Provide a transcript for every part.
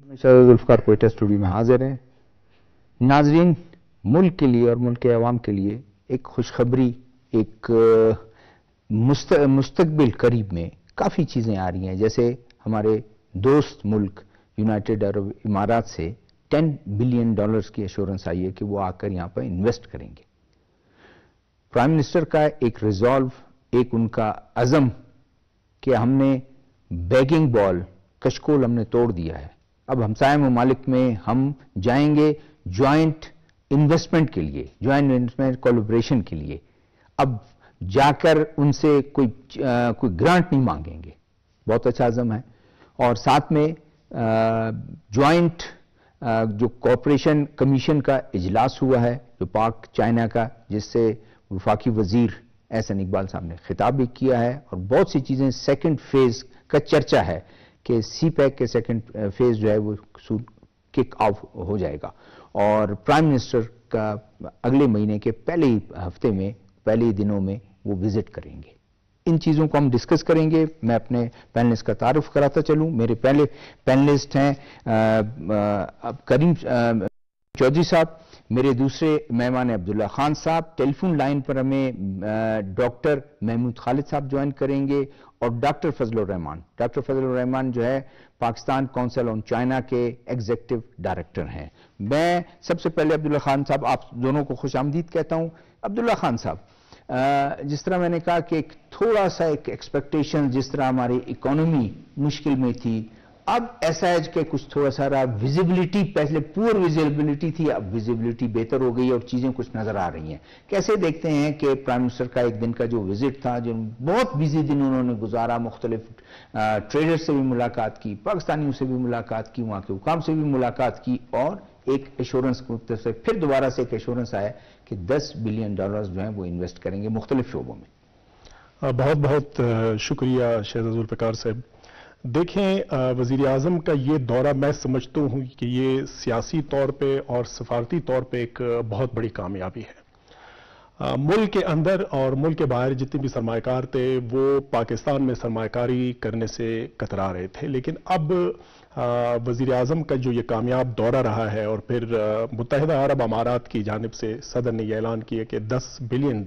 Zulfiqar Quetta studio میں حاضر ہیں. ناظرین، ملک کے لیے اور ملک کے عوام کے لیے ایک خوشخبری، ایک مستقبل قریب میں کافی چیزیں آ رہی ہیں. جیسے ہمارے دوست ملک یونائٹڈ عرب امارات سے $10 بلین کی ایشورنس آئی ہے کہ وہ آ کر یہاں پر انویسٹ کریں گے. پرائم منسٹر کا ایک ریزالو، ایک ان کا عزم کہ ہم نے بیگنگ بال کشکول ہم نے توڑ دیا ہے. اب ہمسائے ممالک میں ہم جائیں گے جوائنٹ انویسٹمنٹ کے لیے، جوائنٹ انویسٹمنٹ کولیبریشن کے لیے. اب جا کر ان سے کوئی گرانٹ نہیں مانگیں گے. بہت اچھا عزم ہے. اور ساتھ میں جوائنٹ جو کوآپریشن کمیشن کا اجلاس ہوا ہے جو پاک چائنا کا، جس سے وفاقی وزیر احسن اقبال صاحب نے خطاب بھی کیا ہے، اور بہت سی چیزیں سیکنڈ فیز کا چرچا ہے کہ سی پیک کے سیکنڈ فیز جو ہے وہ کک آف ہو جائے گا، اور پرائم منسٹر کا اگلے مہینے کے پہلے ہفتے میں، پہلے دنوں میں وہ وزٹ کریں گے. ان چیزوں کو ہم ڈسکس کریں گے. میں اپنے پینلسٹ کا تعارف کراتا چلوں. میرے پہلے پینلسٹ ہیں کریم چودھری صاحب. میرے دوسرے مہمان عبداللہ خان صاحب. ٹیلی فون لائن پر ہمیں ڈاکٹر محمود خالد صاحب جوائن کریں گے، اور ڈاکٹر فضل الرحمان. ڈاکٹر فضل الرحمان جو ہے پاکستان کونسل آن چائنا کے ایگزیکٹو ڈائریکٹر ہیں. میں سب سے پہلے عبداللہ خان صاحب آپ دونوں کو خوش آمدید کہتا ہوں. عبداللہ خان صاحب، جس طرح میں نے کہا کہ تھوڑا سا ایک ایکسپیکٹیشن، جس طرح ہماری اکانومی مشکل میں تھی، اب ایسا ہے کہ کچھ تھوڑا سا ویزیبلٹی، پہلے پور ویزیبلٹی تھی، اب ویزیبلٹی بہتر ہو گئی اور چیزیں کچھ نظر آ رہی ہیں. کیسے دیکھتے ہیں کہ پرائم منسٹر کا ایک دن کا جو وزٹ تھا، جو بہت بزی دن انہوں نے گزارا، مختلف ٹریڈر سے بھی ملاقات کی، پاکستانیوں سے بھی ملاقات کی، وہاں کے حکام سے بھی ملاقات کی، اور ایک ایشورنس کو سے پھر دوبارہ سے ایک ایشورنس آیا کہ $10 بلین جو ہیں وہ انویسٹ کریں گے مختلف شعبوں میں. بہت بہت شکریہ شہزاد ذوالفقار صاحب. دیکھیں، وزیر اعظم کا یہ دورہ میں سمجھتا ہوں کہ یہ سیاسی طور پہ اور سفارتی طور پہ ایک بہت بڑی کامیابی ہے. ملک کے اندر اور ملک کے باہر جتنے بھی سرمایہ کار تھے وہ پاکستان میں سرمایہ کاری کرنے سے کترا رہے تھے، لیکن اب وزیر اعظم کا جو یہ کامیاب دورہ رہا ہے، اور پھر متحدہ عرب امارات کی جانب سے صدر نے یہ اعلان کیا کہ $10 بلین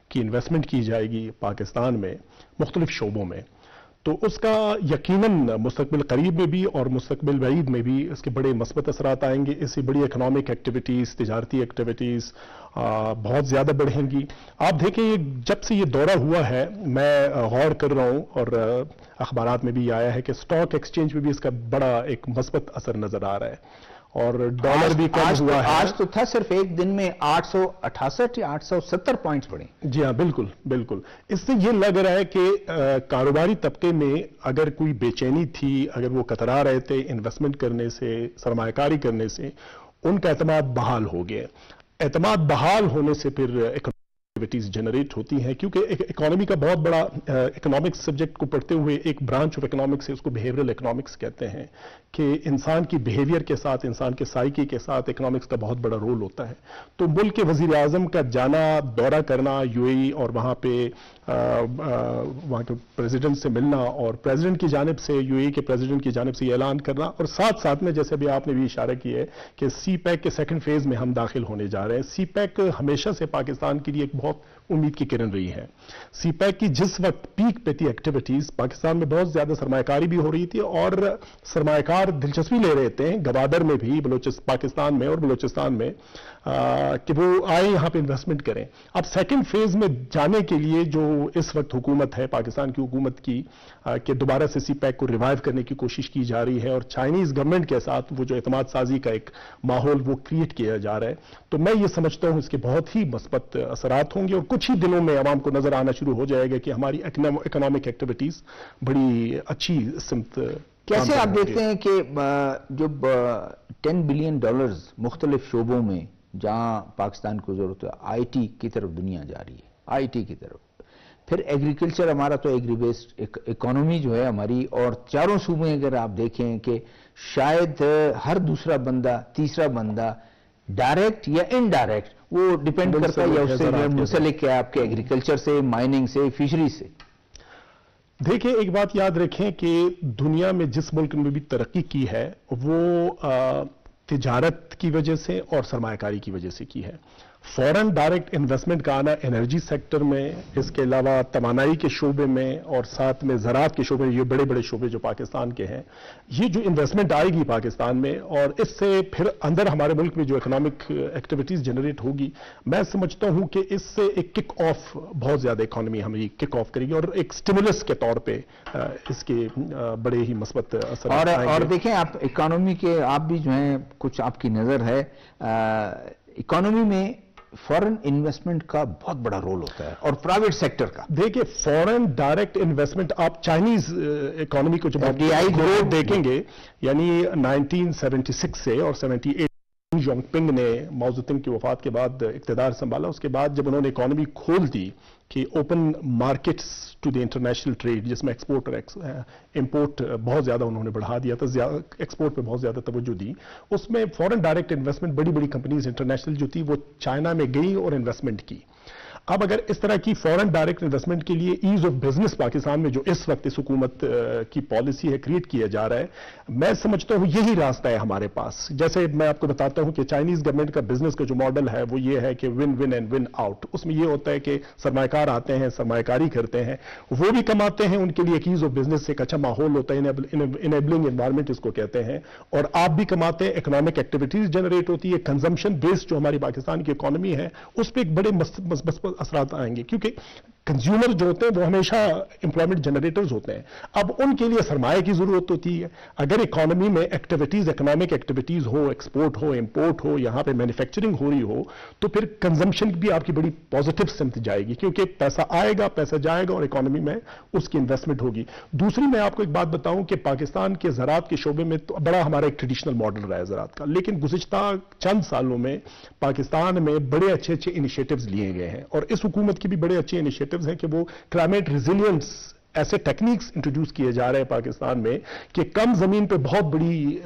کی انویسٹمنٹ کی جائے گی پاکستان میں مختلف شعبوں میں، تو اس کا یقیناً مستقبل قریب میں بھی اور مستقبل بعید میں بھی اس کے بڑے مثبت اثرات آئیں گے. اس سے بڑی اکنامک ایکٹیویٹیز، تجارتی ایکٹیویٹیز بہت زیادہ بڑھیں گی. آپ دیکھیں جب سے یہ دورہ ہوا ہے، میں غور کر رہا ہوں اور اخبارات میں بھی آیا ہے کہ سٹاک ایکسچینج میں بھی اس کا بڑا ایک مثبت اثر نظر آ رہا ہے، اور ڈالر بھی کم ہوا ہے. آج تو تھا صرف ایک دن میں 868 یا 870 پوائنٹس بڑھے. جی ہاں، بالکل بالکل. اس سے یہ لگ رہا ہے کہ کاروباری طبقے میں اگر کوئی بے چینی تھی، اگر وہ کترا رہے تھے انویسٹمنٹ کرنے سے، سرمایہ کاری کرنے سے، ان کا اعتماد بحال ہو گیا. اعتماد بحال ہونے سے پھر ایکٹیویٹیز جنریٹ ہوتی ہیں، کیونکہ اکانومی کا بہت بڑا اکنامکس سبجیکٹ کو پڑھتے ہوئے ایک برانچ آف اکنامکس ہے، اس کو بیہیویئرل اکنامکس کہتے ہیں، کہ انسان کی بیہیویئر کے ساتھ، انسان کے سائیکی کے ساتھ اکنامکس کا بہت بڑا رول ہوتا ہے. تو ملک کے وزیر اعظم کا جانا، دورہ کرنا یو اے ای، اور وہاں پہ وہاں کے پریزیڈنٹ سے ملنا، اور پریزیڈنٹ کی جانب سے، یو اے ای کے پریزیڈنٹ کی جانب سے یہ اعلان کرنا، اور ساتھ ساتھ میں جیسے بھی آپ نے بھی اشارہ کیا ہے کہ سی پیک کے سیکنڈ فیز میں ہم داخل ہونے جا رہے ہیں. سی پیک ہمیشہ سے پاکستان کے لیے ایک بہت امید کی کرن رہی ہے. سی پیک کی جس وقت پیک پہ تھی ایکٹیویٹیز، پاکستان میں بہت زیادہ سرمایہ کاری بھی ہو رہی تھی، اور سرمایہ کار دلچسپی لے رہے تھے گوادر میں بھی، پاکستان میں اور بلوچستان میں، کہ وہ آئے یہاں پہ انویسٹمنٹ کریں. اب سیکنڈ فیز میں جانے کے لیے جو اس وقت حکومت ہے پاکستان کی حکومت کی، کہ دوبارہ سے سی پیک کو ریوائیو کرنے کی کوشش کی جا رہی ہے، اور چائنیز گورنمنٹ کے ساتھ وہ جو اعتماد سازی کا ایک ماحول وہ کریٹ کیا جا رہا ہے. تو میں یہ سمجھتا ہوں اس کے بہت ہی مثبت اثرات ہوں گے، اور کچھ ہی دنوں میں عوام کو نظر آنا شروع ہو جائے گا کہ ہماری اکنامک ایکٹیویٹیز بڑی اچھی سمت. کیسے آپ دیکھتے ہیں کہ جب $10 بلین مختلف شعبوں میں جہاں پاکستان کو ضرورت ہے، آئی ٹی کی طرف دنیا جا رہی ہے، آئی ٹی کی طرف، پھر ایگریکلچر، ہمارا تو ایگری بیسڈ اکانومی جو ہے ہماری، اور چاروں صوبے اگر آپ دیکھیں کہ شاید ہر دوسرا بندہ، تیسرا بندہ ڈائریکٹ یا انڈائریکٹ وہ ڈیپینڈ کرتا ہے یا اس سے منسلک ہے آپ کے ایگریکلچر سے، مائننگ سے، فشری سے. دیکھیں ایک بات یاد رکھیں کہ دنیا میں جس ملک میں بھی ترقی کی ہے وہ تجارت کی وجہ سے اور سرمایہ کاری کی وجہ سے کی ہے. فورن ڈائریکٹ انویسٹمنٹ کا آنا انرجی سیکٹر میں، اس کے علاوہ توانائی کے شعبے میں اور ساتھ میں زراعت کے شعبے، یہ بڑے بڑے شعبے جو پاکستان کے ہیں، یہ جو انویسٹمنٹ آئے گی پاکستان میں اور اس سے پھر اندر ہمارے ملک میں جو اکنامک ایکٹیویٹیز جنریٹ ہوگی، میں سمجھتا ہوں کہ اس سے ایک کک آف بہت زیادہ اکانومی ہمیں کک آف کرے گی اور ایک سٹیمولس کے طور پہ اس کے بڑے ہی مثبت اثرات آئیں گے. اور دیکھیں آپ اکانومی کے آپ بھی جو ہیں کچھ آپ کی نظر ہے اکانومی میں فورن انویسٹمنٹ کا بہت بڑا رول ہوتا ہے اور پرائیویٹ سیکٹر کا. دیکھیں فورن ڈائریکٹ انویسٹمنٹ آپ چائنیز اکانومی کو جب گروتھ دیکھیں گے، یعنی 1976 سے اور 78 جونگ پنگ نے ماؤ زے تونگ کی وفات کے بعد اقتدار سنبھالا، اس کے بعد جب انہوں نے اکانومی کھول دی کہ open markets to the international trade, جس میں ایکسپورٹ اور امپورٹ بہت زیادہ انہوں نے بڑھا دیا تھا، ایکسپورٹ پہ بہت زیادہ توجہ دی، اس میں فورن ڈائریکٹ انویسٹمنٹ بڑی بڑی کمپنیز انٹرنیشنل جو تھی وہ چائنا میں گئی اور انویسٹمنٹ کی. اب اگر اس طرح کی فورن ڈائریکٹ انویسٹمنٹ کے لیے ایز آف بزنس پاکستان میں جو اس وقت اس حکومت کی پالیسی ہے کریٹ کیا جا رہا ہے، میں سمجھتا ہوں یہی راستہ ہے ہمارے پاس. جیسے میں آپ کو بتاتا ہوں کہ چائنیز گورنمنٹ کا بزنس کا جو ماڈل ہے وہ یہ ہے کہ one one and one out. اس میں یہ ہوتا ہے کہ سرمایہ کار آتے ہیں، سرمایہ کاری کرتے ہیں، وہ بھی کماتے ہیں، ان کے لیے ایک ایز آف بزنس ایک اچھا ماحول ہوتا ہے، انیبلنگ انوائرمنٹ اس کو کہتے ہیں، اور آپ بھی کماتے ہیں، اکنامک ایکٹیویٹیز جنریٹ ہوتی ہے، کنزمپشن بیسڈ جو ہماری پاکستان کی اکانومی ہے اس پہ ایک بڑے مثبت اثرات آئیں گے، کیونکہ کنزیومر جو ہوتے ہیں وہ ہمیشہ امپلائمنٹ جنریٹرز ہوتے ہیں. اب ان کے لیے سرمایہ کی ضرورت ہوتی ہے. اگر اکانومی میں ایکٹیویٹیز، اکنامک ایکٹیویٹیز ہو، ایکسپورٹ ہو، امپورٹ ہو، یہاں پہ مینوفیکچرنگ ہو رہی ہو، تو پھر کنزمپشن بھی آپ کی بڑی پازیٹیو سمت جائے گی، کیونکہ پیسہ آئے گا، پیسہ جائے گا اور اکانومی میں اس کی انویسٹمنٹ ہوگی. دوسری میں آپ کو ایک بات بتاؤں کہ پاکستان کے زراعت کے شعبے میں تو بڑا ہمارا ایک ٹریڈیشنل ماڈل رہا ہے زراعت کا، لیکن گزشتہ چند سالوں میں پاکستان میں بڑے اچھے انیشیٹوز لیے گئے ہیں، اور اس حکومت کے بھی بڑے اچھے انیشیٹوز ہیں کہ وہ کلائمیٹ ریزیلینس ایسے ٹیکنیکس انٹروڈیوس کیے جا رہے ہیں پاکستان میں کہ کم زمین پہ بہت بڑی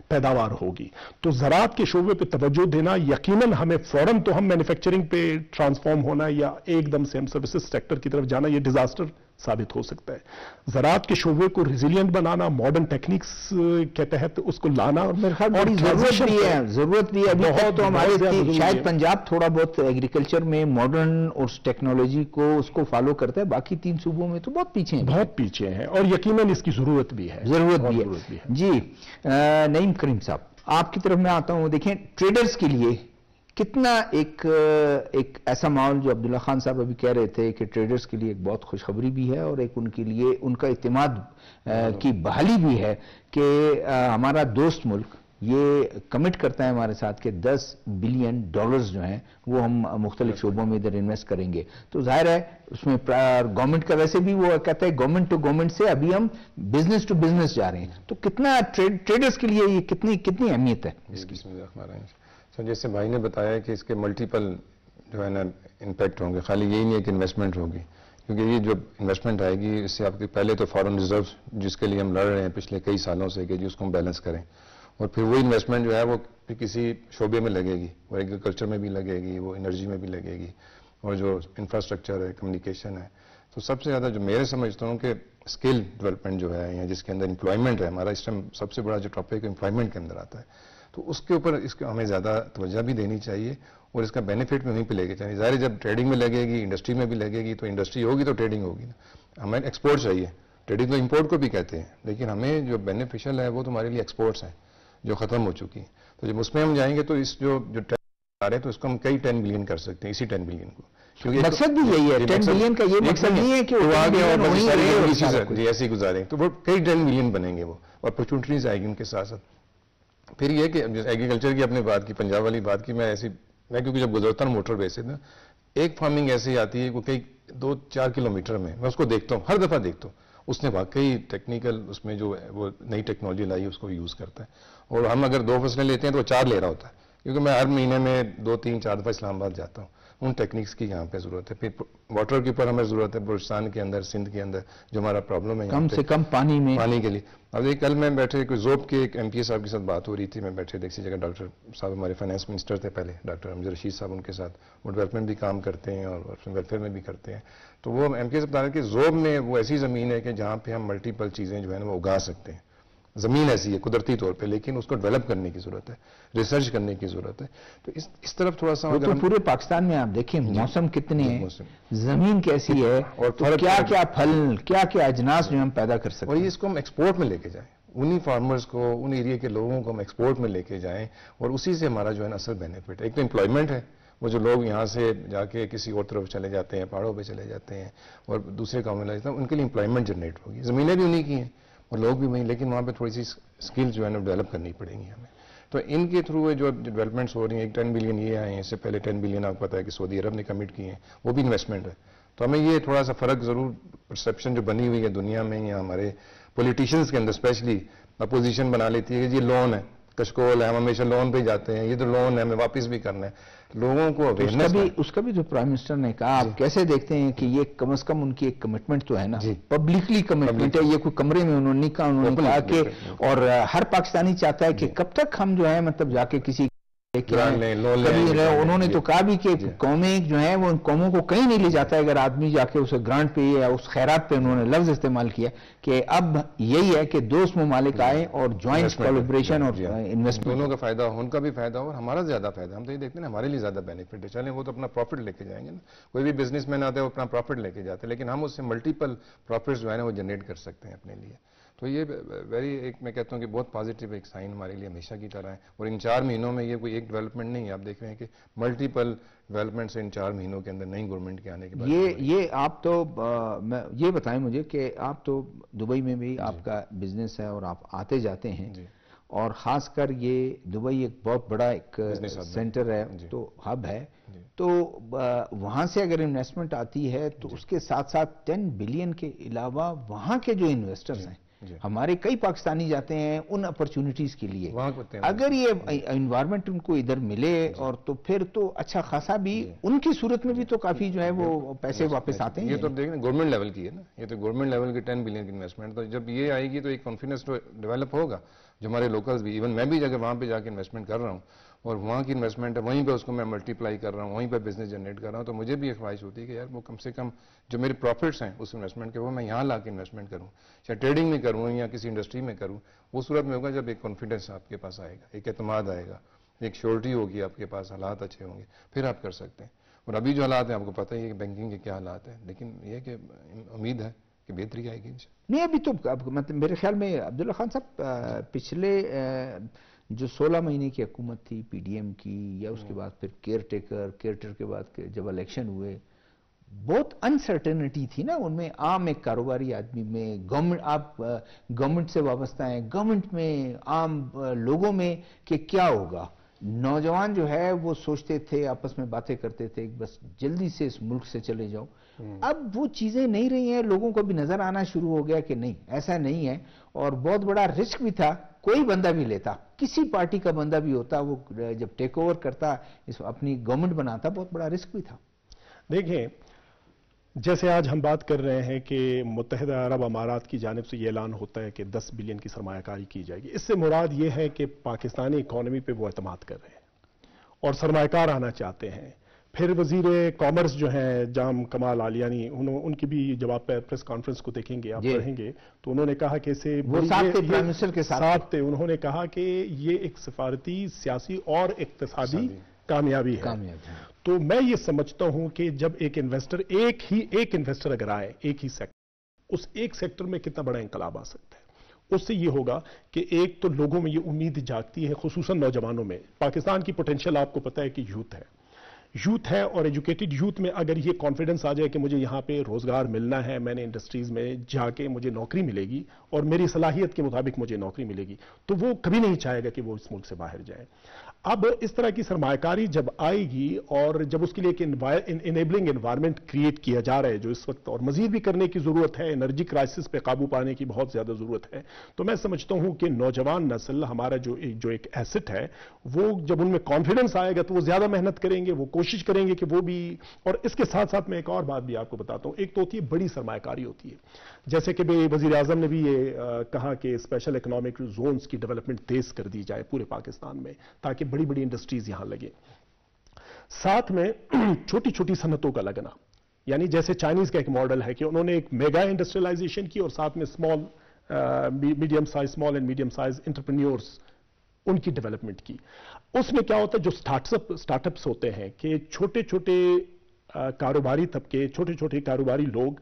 پیداوار ہوگی. تو زراعت کے شعبے پہ توجہ دینا، یقیناً ہمیں فوراً تو ہم مینوفیکچرنگ پہ ٹرانسفارم ہونا یا ایک دم سے ہم سروسز سیکٹر کی طرف جانا، یہ ڈیزاسٹر ثابت ہو سکتا ہے. زراعت کے شعبے کو ریزیلینٹ بنانا، ماڈرن ٹیکنیکس کے تحت اس کو لانا، اور میرے خیال بڑی ضرورت بھی ہے. ابھی تک تو ہمارے شاید پنجاب تھوڑا بہت ایگریکلچر میں ماڈرن اور ٹیکنالوجی کو اس کو فالو کرتا ہے، باقی 3 صوبوں میں تو بہت پیچھے ہیں، بہت پیچھے ہیں، اور یقیناً اس کی ضرورت بھی ہے. جی نعیم کریم صاحب، آپ کی طرف میں آتا ہوں. دیکھیں ٹریڈرز کے لیے کتنا ایک ایسا ماحول، جو عبداللہ خان صاحب ابھی کہہ رہے تھے کہ ٹریڈرز کے لیے ایک بہت خوشخبری بھی ہے اور ایک ان کے لیے ان کا اعتماد کی بحالی بھی ہے کہ ہمارا دوست ملک یہ کمٹ کرتا ہے ہمارے ساتھ کہ $10 بلین جو ہیں وہ ہم مختلف شعبوں میں ادھر انویسٹ کریں گے. تو ظاہر ہے اس میں گورنمنٹ کا ویسے بھی وہ کہتا ہے گورنمنٹ ٹو گورنمنٹ سے ابھی ہم بزنس ٹو بزنس جا رہے ہیں. تو کتنا ٹریڈرز کے لیے یہ کتنی اہمیت ہے اس کی؟ جیسے بھائی نے بتایا کہ اس کے ملٹیپل جو ہے نا امپیکٹ ہوں گے، خالی یہی نہیں ہے کہ انویسٹمنٹ ہوگی، کیونکہ یہ جو انویسٹمنٹ آئے گی اس سے آپ کے پہلے تو فارن ریزرو جس کے لیے ہم لڑ رہے ہیں پچھلے کئی سالوں سے کہ جس کو ہم بیلنس کریں، اور پھر وہی انویسٹمنٹ جو ہے وہ کسی شعبے میں لگے گی، وہ ایگریکلچر میں بھی لگے گی، وہ انرجی میں بھی لگے گی، اور جو انفراسٹرکچر ہے، کمیونیکیشن ہے. تو سب سے زیادہ جو میرے سمجھتا ہوں کہ اسکل ڈیولپمنٹ جو ہے یا جس کے اندر امپلائمنٹ ہے، ہمارا اس ٹائم سب سے بڑا جو ٹاپک امپلائمنٹ کے اندر آتا ہے، تو اس کے اوپر اس کو ہمیں زیادہ توجہ بھی دینی چاہیے اور اس کا بینیفٹ بھی وہیں پہ لے کے چاہیے. ظاہر جب ٹریڈنگ میں لگے گی، انڈسٹری میں بھی لگے گی، تو انڈسٹری ہوگی تو ٹریڈنگ ہوگی نا. ہمیں ایکسپورٹ چاہیے، ٹریڈنگ تو امپورٹ کو بھی کہتے ہیں، لیکن ہمیں جو بینیفیشل ہے وہ تو ہمارے لیے ایکسپورٹس ہیں جو ختم ہو چکی ہیں. تو جب اس میں ہم جائیں گے تو اس جو آ رہے ہیں تو اس کو ہم کئی 10 بلین کر سکتے ہیں، اسی 10 بلین کو. مقصد بھی یہی ہے 10 بلین کا، یہ مقصد نہیں ہے کہ جی ایسے ہی گزاریں، تو وہ کئی 10 بلین بنیں گے، وہ اپرچونٹیز آئے گی ان کے ساتھ ساتھ. پھر یہ کہ ایگریکلچر کی اپنے بات کی، پنجاب والی بات کی، میں کیونکہ جب گزرتا ہوں موٹر وے سے نا، ایک فارمنگ ایسی آتی ہے وہ کئی 2-4 کلومیٹر میں، میں اس کو دیکھتا ہوں، ہر دفعہ دیکھتا ہوں، اس نے واقعی ٹیکنیکل اس میں جو وہ نئی ٹیکنالوجی لائی اس کو یوز کرتا ہے. اور ہم اگر 2 فصلیں لیتے ہیں تو وہ 4 لے رہا ہوتا ہے، کیونکہ میں ہر مہینے میں 2-3-4 دفعہ اسلام آباد جاتا ہوں. ان ٹیکنیکس کی یہاں پہ ضرورت ہے. پھر واٹر کے اوپر ہمیں ضرورت ہے، بلوچستان کے اندر، سندھ کے اندر جو ہمارا پرابلم ہے کم سے کم پانی کے لیے اب دیکھ کل میں بیٹھے کوئی زوب کے ایک ایم پی صاحب کے ساتھ بات ہو رہی تھی, میں بیٹھے دیکھ سی جگہ ڈاکٹر صاحب ہمارے فائنانس منسٹر تھے پہلے, ڈاکٹر امجد رشید صاحب ان کے ساتھ, وہ ڈیولپمنٹ بھی کام کرتے ہیں اور ویلفیئر میں بھی کرتے ہیں. تو وہ ایم پی صاحب بتا رہے کہ زوب میں وہ ایسی زمین ہے کہ جہاں پہ ہم ملٹیپل چیزیں جو ہے نا وہ اگا سکتے ہیں. زمین ایسی ہے قدرتی طور پہ, لیکن اس کو ڈیولپ کرنے کی ضرورت ہے, ریسرچ کرنے کی ضرورت ہے. تو اس طرف تھوڑا سا تو پورے پاکستان میں آپ دیکھیں موسم کتنے ہیں, زمین کیسی ہے, اور کیا کیا پھل, کیا کیا اجناس جو ہم پیدا کر سکتے ہیں, اور اس کو ہم ایکسپورٹ میں لے کے جائیں, انہی فارمرز کو, ان ایریا کے لوگوں کو ہم ایکسپورٹ میں لے کے جائیں, اور اسی سے ہمارا جو ہے نا اصل بینیفٹ ہے. ایک تو امپلائمنٹ ہے, وہ جو لوگ یہاں سے جا کے کسی اور طرف چلے جاتے ہیں, پہاڑوں پہ چلے جاتے ہیں اور دوسرے کاموں میں لگ جاتے ہیں, ان کے لیے امپلائمنٹ جنریٹ ہوگی. زمینیں بھی انہی کی ہیں اور لوگ بھی وہیں, لیکن وہاں پہ تھوڑی سی اسکل جو ہے نا ڈیولپ کرنی پڑیں گی ہمیں. تو ان کے تھرو جو ڈیولپمنٹس ہو رہی ہیں, 10 بلین یہ آئے ہیں, اس سے پہلے 10 بلین آپ کو پتا ہے کہ سعودی عرب نے کمٹ کیے ہیں, وہ بھی انویسٹمنٹ ہے. تو ہمیں یہ تھوڑا سا فرق ضرور پرسیپشن جو بنی ہوئی ہے دنیا میں یا ہمارے پولیٹیشینس کے اندر اسپیشلی اپوزیشن بنا لیتی ہے کہ یہ لون ہے, کشکول ہے, ہم ہمیشہ لون پہ جاتے ہیں, یہ تو لون ہے ہمیں واپس بھی کرنا ہے. لوگوں کو اس کا بھی جو پرائم منسٹر نے کہا, آپ کیسے دیکھتے ہیں کہ یہ کم از کم ان کی ایک کمٹمنٹ تو ہے نا, پبلکلی کمٹمنٹ ہے, یہ کوئی کمرے میں انہوں نے نہیں کہا, انہوں نے کہا کہ, اور ہر پاکستانی چاہتا ہے کہ کب تک ہم جو ہے مطلب جا کے کسی انہوں نے تو کہا بھی کہ قومیں جو ہیں وہ ان قوموں کو کہیں نہیں لے جاتا ہے اگر آدمی جا کے اسے گرانٹ پہ یا اس خیرات پہ, انہوں نے لفظ استعمال کیا کہ اب یہی ہے کہ دوست ممالک آئے اور جوائنٹ کولیبریشن اور انویسٹمنٹ, دونوں کا فائدہ, ان کا بھی فائدہ اور ہمارا زیادہ فائدہ. ہم تو یہ دیکھتے ہیں ہمارے لیے زیادہ بینیفٹ ہے. چلیں وہ تو اپنا پروفٹ لے کے جائیں گے نا, کوئی بھی بزنس مین آتا ہے وہ اپنا پروفٹ لے کے جاتے ہیں, لیکن ہم اس سے ملٹیپل پروفٹس جو ہے نا وہ جنریٹ کر سکتے ہیں اپنے لیے. تو یہ ویری ایک میں کہتا ہوں کہ بہت پازیٹیو ایک سائن ہمارے لیے ہمیشہ کی طرح ہے. اور ان 4 مہینوں میں یہ کوئی ایک ڈیولپمنٹ نہیں ہے, آپ دیکھ رہے ہیں کہ ملٹیپل ڈیولپمنٹس ان 4 مہینوں کے اندر نئی گورنمنٹ کے آنے کے بعد. یہ آپ تو یہ بتائیں مجھے کہ آپ تو دبئی میں بھی آپ کا بزنس ہے اور آپ آتے جاتے ہیں, اور خاص کر یہ دبئی ایک بہت بڑا ایک سینٹر ہے, تو ہب ہے, تو وہاں سے اگر انویسٹمنٹ آتی ہے تو اس کے ساتھ ساتھ 10 بلین کے علاوہ وہاں کے جو انویسٹرز ہیں, ہمارے کئی پاکستانی جاتے ہیں ان اپرچونٹیز کے لیے, اگر یہ انوائرمنٹ ان کو ادھر ملے اور تو پھر تو اچھا خاصا بھی ان کی صورت میں بھی تو کافی جو ہے وہ پیسے واپس آتے ہیں. یہ تو دیکھیں گورنمنٹ لیول کی ہے نا, یہ تو گورنمنٹ لیول کی 10 بلین کی انویسٹمنٹ, تو جب یہ آئے گی تو ایک کانفیڈنس ڈیولپ ہوگا جو ہمارے لوکلز بھی, ایون میں بھی اگر وہاں پہ جا کے انویسٹمنٹ کر رہا ہوں اور وہاں کی انویسٹمنٹ ہے وہیں پہ اس کو میں ملٹیپلائی کر رہا ہوں, وہیں پہ بزنس جنریٹ کر رہا ہوں, تو مجھے بھی ایک خواہش ہوتی ہے کہ یار وہ کم سے کم جو میرے پروفٹس ہیں اس انویسٹمنٹ کے وہ میں یہاں لا کے انویسٹمنٹ کروں, چاہے ٹریڈنگ میں کروں یا کسی انڈسٹری میں کروں. وہ صورت میں ہوگا جب ایک کانفیڈنس آپ کے پاس آئے گا, ایک اعتماد آئے گا, ایک شیورٹی ہوگی آپ کے پاس, حالات اچھے ہوں گے, پھر آپ کر سکتے ہیں. اور ابھی جو حالات ہیں آپ کو پتہ ہی ہے کہ بینکنگ کے کیا حالات ہیں, لیکن یہ کہ امید ہے کہ بہتری آئے گی. نہیں ابھی تو مطلب میرے خیال میں عبداللہ خان صاحب پچھلے جو 16 مہینے کی حکومت تھی پی ڈی ایم کی, یا اس کے بعد پھر کیئر ٹیکر کے بعد جب الیکشن ہوئے, بہت انسرٹینٹی تھی نا ان میں. عام ایک کاروباری آدمی میں, گورنمنٹ, آپ گورنمنٹ سے وابستہ ہیں, گورنمنٹ میں, عام لوگوں میں کہ کیا ہوگا. نوجوان جو ہے وہ سوچتے تھے, آپس میں باتیں کرتے تھے بس جلدی سے اس ملک سے چلے جاؤ. اب وہ چیزیں نہیں رہی ہیں, لوگوں کو بھی نظر آنا شروع ہو گیا کہ نہیں ایسا نہیں ہے, اور بہت بڑا رسک بھی تھا. کوئی بندہ بھی لیتا, کسی پارٹی کا بندہ بھی ہوتا, وہ جب ٹیک اوور کرتا, اپنی گورنمنٹ بناتا, بہت بڑا رسک بھی تھا. دیکھیں جیسے آج ہم بات کر رہے ہیں کہ متحدہ عرب امارات کی جانب سے یہ اعلان ہوتا ہے کہ 10 بلین کی سرمایہ کاری کی جائے گی, اس سے مراد یہ ہے کہ پاکستانی اکانومی پہ وہ اعتماد کر رہے ہیں اور سرمایہ کار آنا چاہتے ہیں. پھر وزیر کامرس جو ہیں جام کمال عالیانی, ان کی بھی جب آپ پریس کانفرنس کو دیکھیں گے, آپ پڑھیں گے, تو انہوں نے کہا کہ اسے ساتھ تھے, انہوں نے کہا کہ یہ ایک سفارتی, سیاسی اور اقتصادی کامیابی ہے. تو میں یہ سمجھتا ہوں کہ جب ایک انویسٹر اگر آئے ایک ہی سیکٹر, اس ایک سیکٹر میں کتنا بڑا انقلاب آ سکتا ہے. اس سے یہ ہوگا کہ ایک تو لوگوں میں یہ امید جاگتی ہے, خصوصاً نوجوانوں میں. پاکستان کی پوٹینشیل آپ کو پتا ہے کہ یوتھ ہے, اور ایجوکیٹڈ یوتھ میں اگر یہ کانفیڈنس آ جائے کہ مجھے یہاں پہ روزگار ملنا ہے, میں نے انڈسٹریز میں جا کے مجھے نوکری ملے گی اور میری صلاحیت کے مطابق مجھے نوکری ملے گی, تو وہ کبھی نہیں چاہے گا کہ وہ اس ملک سے باہر جائے. اب اس طرح کی سرمایہ کاری جب آئے گی اور جب اس کے لیے ایک انیبلنگ انوائرمنٹ کریٹ کیا جا رہا ہے جو اس وقت, اور مزید بھی کرنے کی ضرورت ہے, انرجی کرائسس پہ قابو پانے کی بہت زیادہ ضرورت ہے, تو میں سمجھتا ہوں کہ نوجوان نسل ہمارا جو ایک ایسٹ ہے, وہ جب ان میں کانفیڈنس آئے گا تو وہ زیادہ محنت کریں گے, وہ کوشش کریں گے کہ وہ بھی. اور اس کے ساتھ ساتھ میں ایک اور بات بھی آپ کو بتاتا ہوں. ایک تو ہوتی ہے بڑی سرمایہ کاری ہوتی ہے, جیسے کہ وزیر اعظم نے بھی یہ کہا کہ اسپیشل اکنامک زونز کی ڈیولپمنٹ تیز کر دی جائے پورے پاکستان میں تاکہ بڑی بڑی انڈسٹریز یہاں لگے. ساتھ میں چھوٹی چھوٹی صنعتوں کا لگنا, یعنی جیسے چائنیز کا ایک ماڈل ہے کہ انہوں نے ایک میگا انڈسٹریلائزیشن کی اور ساتھ میں میڈیم اینڈ سائز انٹرپرینیورز ان کی ڈیولپمنٹ کی. اس میں کیا ہوتا ہے, جو سٹارٹ اپس ہوتے ہیں کہ چھوٹے چھوٹے کاروباری طبقے, چھوٹے چھوٹے کاروباری لوگ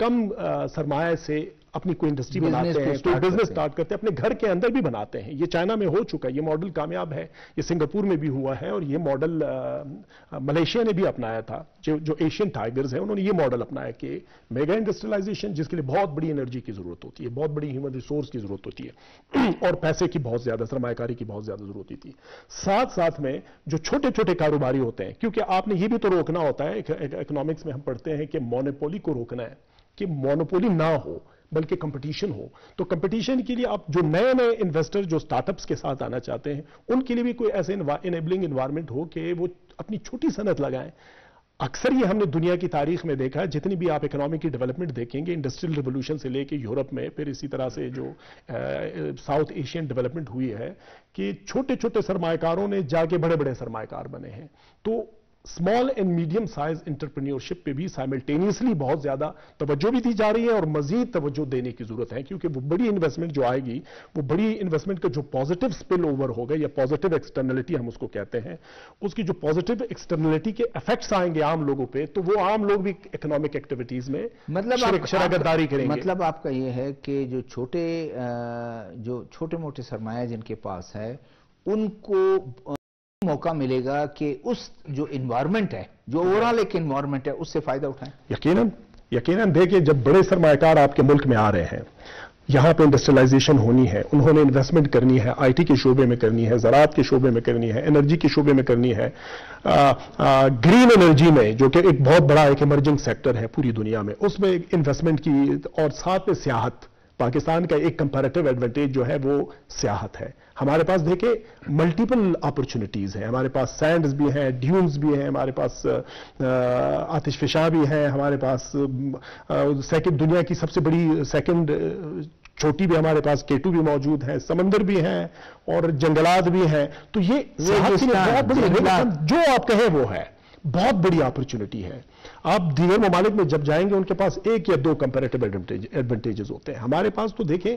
کم سرمایہ سے اپنی کوئی انڈسٹری بناتے ہیں, کوئی بزنس سٹارٹ کرتے ہیں, اپنے گھر کے اندر بھی بناتے ہیں. یہ چائنا میں ہو چکا ہے, یہ ماڈل کامیاب ہے, یہ سنگاپور میں بھی ہوا ہے, اور یہ ماڈل ملیشیا نے بھی اپنایا تھا. جو ایشین ٹائیگرز ہیں انہوں نے یہ ماڈل اپنایا کہ میگا انڈسٹریلائزیشن, جس کے لیے بہت بڑی انرجی کی ضرورت ہوتی ہے, بہت بڑی ہیومن ریسورس کی ضرورت ہوتی ہے, اور پیسے کی بہت زیادہ, سرمایہ کاری کی بہت زیادہ ضرورت ہوتی ہے. ساتھ میں جو چھوٹے چھوٹے کاروباری ہوتے ہیں, کیونکہ آپ نے یہ بھی تو روکنا ہوتا ہے, اکنامکس میں ہم پڑھتے ہیں کہ مونوپولی کو روکنا ہے, کہ مونوپولی نہ ہو بلکہ کمپٹیشن ہو. تو کمپٹیشن کے لیے آپ جو نئے انویسٹر جو سٹارٹ اپس کے ساتھ آنا چاہتے ہیں, ان کے لیے بھی کوئی ایسے انیبلنگ انوائرمنٹ ہو کہ وہ اپنی چھوٹی صنعت لگائیں. اکثر یہ ہم نے دنیا کی تاریخ میں دیکھا ہے, جتنی بھی آپ اکنامی کی ڈیولپمنٹ دیکھیں گے, انڈسٹریل ریولوشن سے لے کے یورپ میں, پھر اسی طرح سے جو ساؤتھ ایشین ڈیولپمنٹ ہوئی ہے, کہ چھوٹے چھوٹے سرمایہ کاروں نے جا کے بڑے بڑے سرمایہ کار بنے ہیں. تو small and medium size entrepreneurship پہ بھی سائملٹینیسلی بہت زیادہ توجہ بھی دی جا رہی ہے, اور مزید توجہ دینے کی ضرورت ہے, کیونکہ وہ بڑی انویسٹمنٹ جو آئے گی, وہ بڑی انویسٹمنٹ کا جو پازیٹو سپل اوور ہوگا, یا پازیٹو ایکسٹرنلٹی ہم اس کو کہتے ہیں, اس کی جو پازیٹو ایکسٹرنلٹی کے افیکٹس آئیں گے عام لوگوں پہ, تو وہ عام لوگ بھی اکنامک ایکٹیویٹیز میں شراکت داری کریں گے. مطلب آپ کا یہ ہے کہ جو چھوٹے موٹے سرمایہ جن کے پاس ہے, ان کو موقع ملے گا کہ اس جو انوائرمنٹ ہے, جو اوورال ایک انوائرمنٹ ہے, اس سے فائدہ اٹھائیں. یقیناً دیکھیں, جب بڑے سرمایہ کار آپ کے ملک میں آ رہے ہیں, یہاں پہ انڈسٹریلائزیشن ہونی ہے, انہوں نے انویسٹمنٹ کرنی ہے, آئی ٹی کے شعبے میں کرنی ہے, زراعت کے شعبے میں کرنی ہے, انرجی کے شعبے میں کرنی ہے, گرین انرجی میں, جو کہ ایک بہت بڑا ایک ایمرجنگ سیکٹر ہے پوری دنیا میں, اس میں انویسٹمنٹ کی, اور ساتھ میں سیاحت. پاکستان کا ایک کمپیریٹو ایڈوانٹیج جو ہے وہ سیاحت ہے. ہمارے پاس دیکھیں ملٹیپل اپرچونٹیز ہیں, ہمارے پاس سینڈز بھی ہیں, ڈیونز بھی ہیں, ہمارے پاس آتش فشاں بھی ہیں, ہمارے پاس دنیا کی سب سے بڑی سیکنڈ چھوٹی بھی ہمارے پاس K2 بھی موجود ہے, سمندر بھی ہیں, اور جنگلات بھی ہیں. تو یہ بہت بڑی, جو آپ کہیں وہ ہے, بہت بڑی اپرچونٹی ہے. آپ دیگر ممالک میں جب جائیں گے, ان کے پاس ایک یا دو کمپیریٹو ایڈوانٹیجز ہوتے ہیں. ہمارے پاس تو دیکھیں